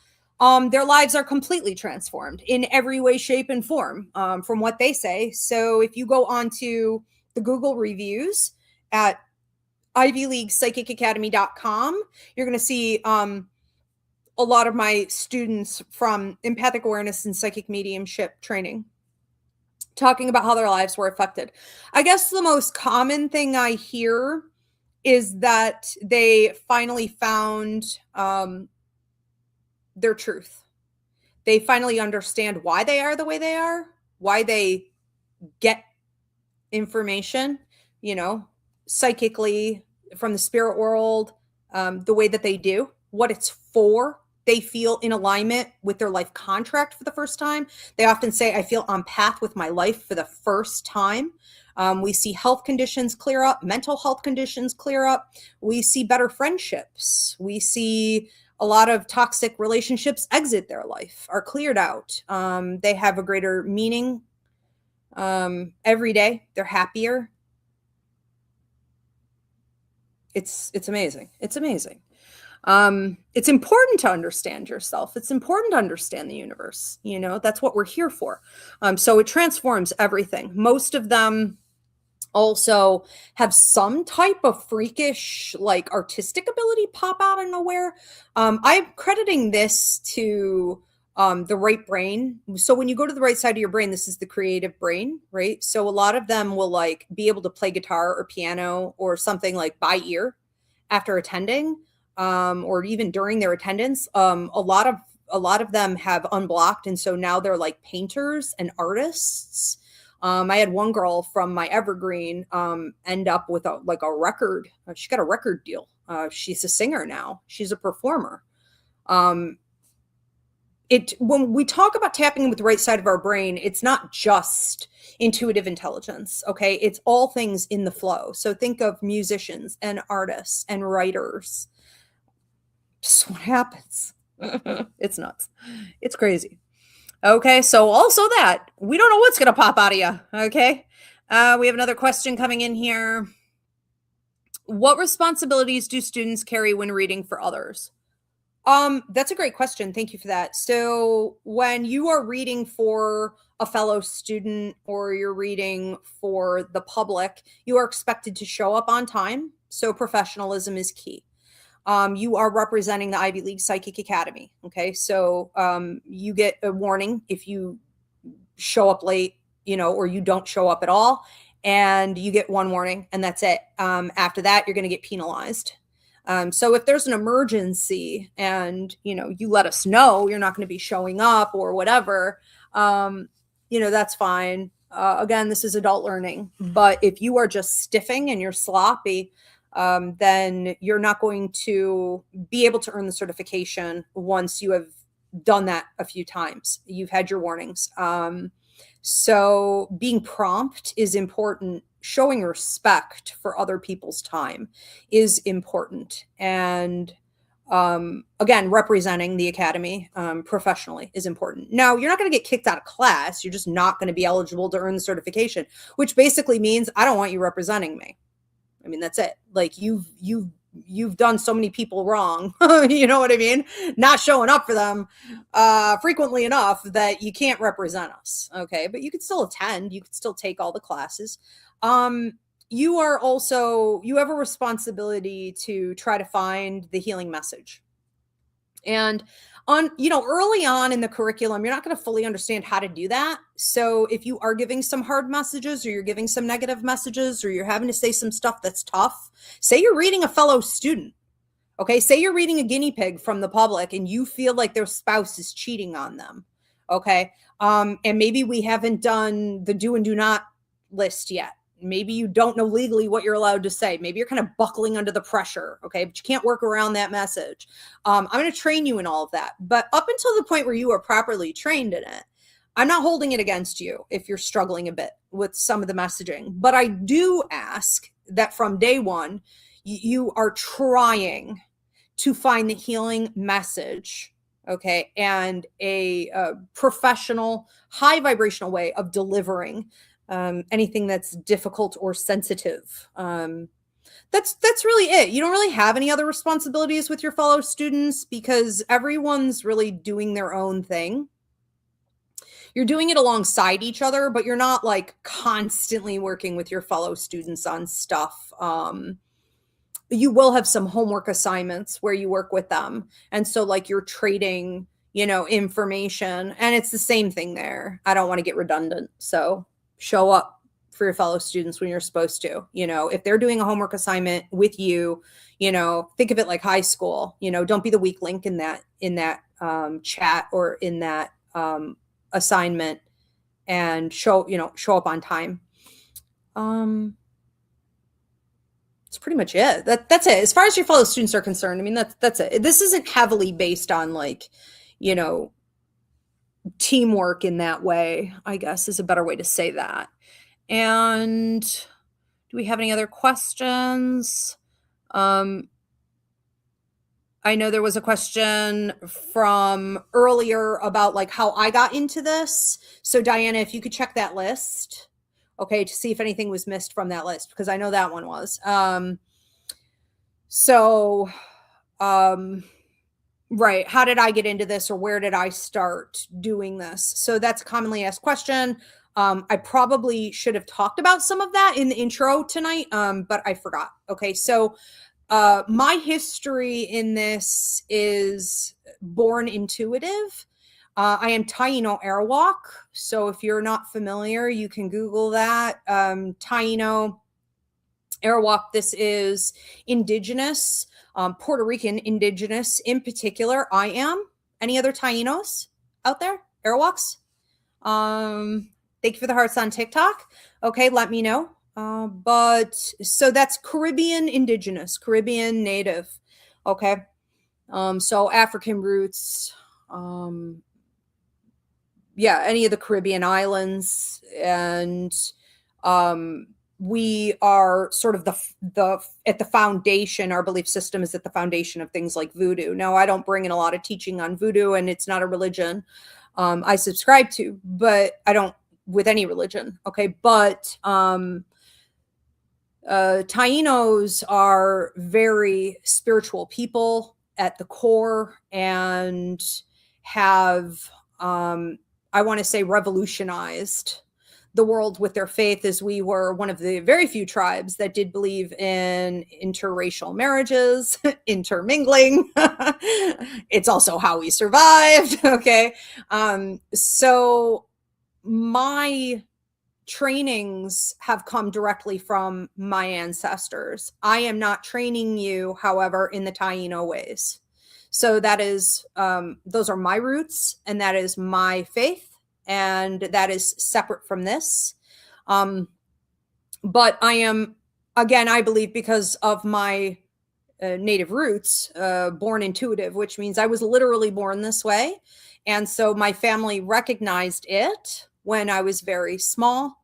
Their lives are completely transformed in every way, shape, and form, from what they say. So if you go on to the Google reviews at ivyleaguepsychicacademy.com, you're going to see a lot of my students from empathic awareness and psychic mediumship training talking about how their lives were affected. I guess the most common thing I hear is that they finally found their truth. They finally understand why they are the way they are, why they get information, psychically from the spirit world, the way that they do, what it's for. They feel in alignment with their life contract for the first time. They often say, I feel on path with my life for the first time. We see health conditions clear up, mental health conditions clear up. We see better friendships. We see a lot of toxic relationships exit their life, are cleared out. They have a greater meaning every day. They're happier. It's amazing. It's amazing. It's important to understand yourself. It's important to understand the universe. That's what we're here for. So it transforms everything. Most of them also have some type of freakish, artistic ability pop out of nowhere. I'm crediting this to the right brain. So when you go to the right side of your brain, this is the creative brain, right? So a lot of them will be able to play guitar or piano or something by ear after attending. Or even during their attendance, a lot of them have unblocked, and so now they're painters and artists. I had one girl from my evergreen end up with a record. She got a record deal. She's a singer now. She's a performer. When we talk about tapping with the right side of our brain, it's not just intuitive intelligence. Okay, it's all things in the flow. So think of musicians and artists and writers. Just what happens. It's nuts. It's crazy. Okay, so also that we don't know what's going to pop out of you. Okay, we have another question coming in here. What responsibilities do students carry when reading for others? That's a great question. Thank you for that. So when you are reading for a fellow student or you're reading for the public, you are expected to show up on time. So professionalism is key. You are representing the Ivy League Psychic Academy. Okay. So, you get a warning if you show up late, or you don't show up at all, and you get one warning and that's it. After that, you're going to get penalized. So if there's an emergency and, you let us know you're not going to be showing up or whatever, that's fine. Again, this is adult learning, but if you are just stiffing and you're sloppy, then you're not going to be able to earn the certification once you have done that a few times. You've had your warnings. So being prompt is important. Showing respect for other people's time is important. And again, representing the academy professionally is important. Now, you're not going to get kicked out of class. You're just not going to be eligible to earn the certification, which basically means I don't want you representing me. I mean, that's it. You've done so many people wrong. You know what I mean? Not showing up for them frequently enough that you can't represent us. Okay. But you could still attend. You could still take all the classes. you have a responsibility to try to find the healing message. And early on in the curriculum, you're not going to fully understand how to do that. So if you are giving some hard messages, or you're giving some negative messages, or you're having to say some stuff that's tough, say you're reading a fellow student. Okay. Say you're reading a guinea pig from the public and you feel like their spouse is cheating on them. Okay. And maybe we haven't done the do and do not list yet. Maybe you don't know legally what you're allowed to say. Maybe you're kind of buckling under the pressure. Okay. But you can't work around that message. I'm going to train you in all of that. But up until the point where you are properly trained in it, I'm not holding it against you if you're struggling a bit with some of the messaging. But I do ask that from day one, you are trying to find the healing message, okay, and a professional, high vibrational way of delivering anything that's difficult or sensitive. That's really it. You don't really have any other responsibilities with your fellow students because everyone's really doing their own thing. You're doing it alongside each other, but you're not like constantly working with your fellow students on stuff. You will have some homework assignments where you work with them. And so like you're trading, information, and it's the same thing there. I don't want to get redundant. So show up for your fellow students when you're supposed to. If they're doing a homework assignment with you, think of it like high school. Don't be the weak link in that chat or in that assignment, and show up on time. That's pretty much it. That's it. As far as your fellow students are concerned, I mean, that's it. This isn't heavily based on like, teamwork in that way, I guess is a better way to say that. And do we have any other questions? I know there was a question from earlier about like how I got into this. So Diana, if you could check that list, okay, to see if anything was missed from that list, because I know that one was. Right. How did I get into this, or where did I start doing this? So that's a commonly asked question. I probably should have talked about some of that in the intro tonight, but I forgot. Okay. So my history in this is born intuitive. I am Taino Airwalk. So if you're not familiar, you can Google that. Taino Airwalk. This is indigenous, Puerto Rican indigenous in particular. I am. Any other Tainos out there? Airwalks? Thank you for the hearts on TikTok. Okay, let me know. But so that's Caribbean indigenous, Caribbean native. Okay. So African roots, any of the Caribbean islands, and we are sort of at the foundation. Our belief system is at the foundation of things like voodoo. Now, I don't bring in a lot of teaching on voodoo, and it's not a religion I subscribe to, but I don't with any religion. Okay. But Tainos are very spiritual people at the core, and have, I want to say, revolutionized the world with their faith, as we were one of the very few tribes that did believe in interracial marriages, intermingling. It's also how we survived. Okay. So my trainings have come directly from my ancestors. I am not training you, however, in the Taino ways. So that is, those are my roots, and that is my faith, and that is separate from this. But I am, again, I believe, because of my native roots, born intuitive, which means I was literally born this way. And so my family recognized it when I was very small,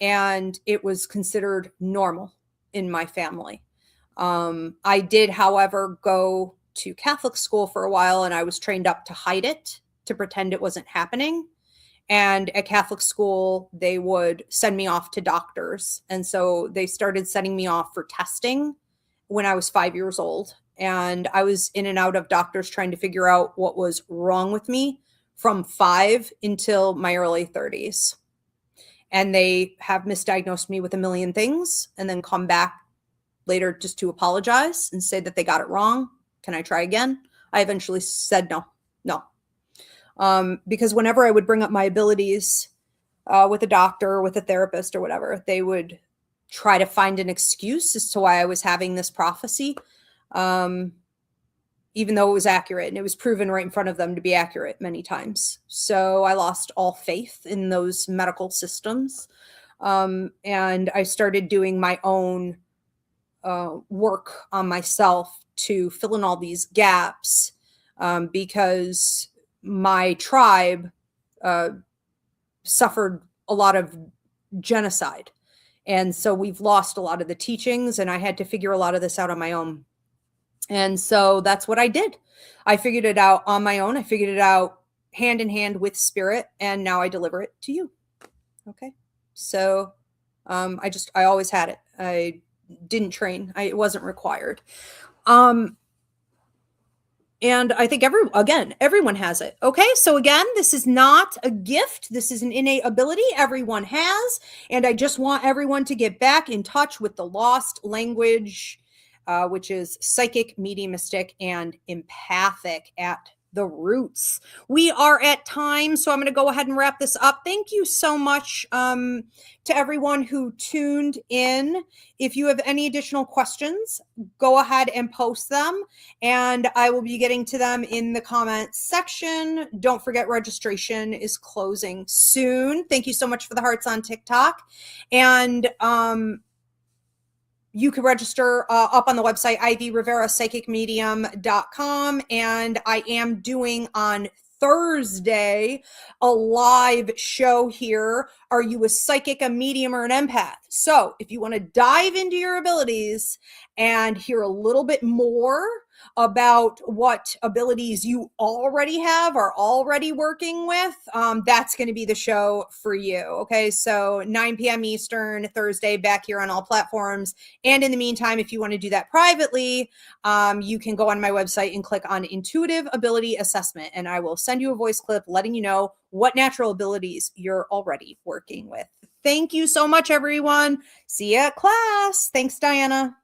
and it was considered normal in my family. I did, however, go to Catholic school for a while, and I was trained up to hide it, to pretend it wasn't happening. And at Catholic school, they would send me off to doctors. And so they started sending me off for testing when I was 5 years old. And I was in and out of doctors trying to figure out what was wrong with me from 5 until my early 30s. and they have misdiagnosed me with a million things and then come back later just to apologize and say that they got it wrong. Can I try again? I eventually said no. Because whenever I would bring up my abilities with a doctor, with a therapist or whatever, they would try to find an excuse as to why I was having this prophecy, even though it was accurate, and it was proven right in front of them to be accurate many times. So I lost all faith in those medical systems. And I started doing my own work on myself to fill in all these gaps, because my tribe suffered a lot of genocide. And so we've lost a lot of the teachings, and I had to figure a lot of this out on my own. And so that's what I did. I figured it out on my own. I figured it out hand in hand with spirit, and now I deliver it to you. Okay. So I always had it. I didn't train. It wasn't required. And I think everyone has it. Okay. So again, this is not a gift. This is an innate ability everyone has. And I just want everyone to get back in touch with the lost language, which is psychic, mediumistic, and empathic at the roots. We are at time, so I'm going to go ahead and wrap this up. Thank you so much to everyone who tuned in. If you have any additional questions, go ahead and post them, and I will be getting to them in the comments section. Don't forget, registration is closing soon. Thank you so much for the hearts on TikTok. And you can register up on the website, Ivy Rivera, psychicmedium.com. And I am doing on Thursday a live show here. Are you a psychic, a medium, or an empath? So if you want to dive into your abilities and hear a little bit more about what abilities you already have, are already working with, that's going to be the show for you. Okay, so 9 p.m. Eastern, Thursday, back here on all platforms. And in the meantime, if you want to do that privately, you can go on my website and click on Intuitive Ability Assessment, and I will send you a voice clip letting you know what natural abilities you're already working with. Thank you so much, everyone. See you at class. Thanks, Diana.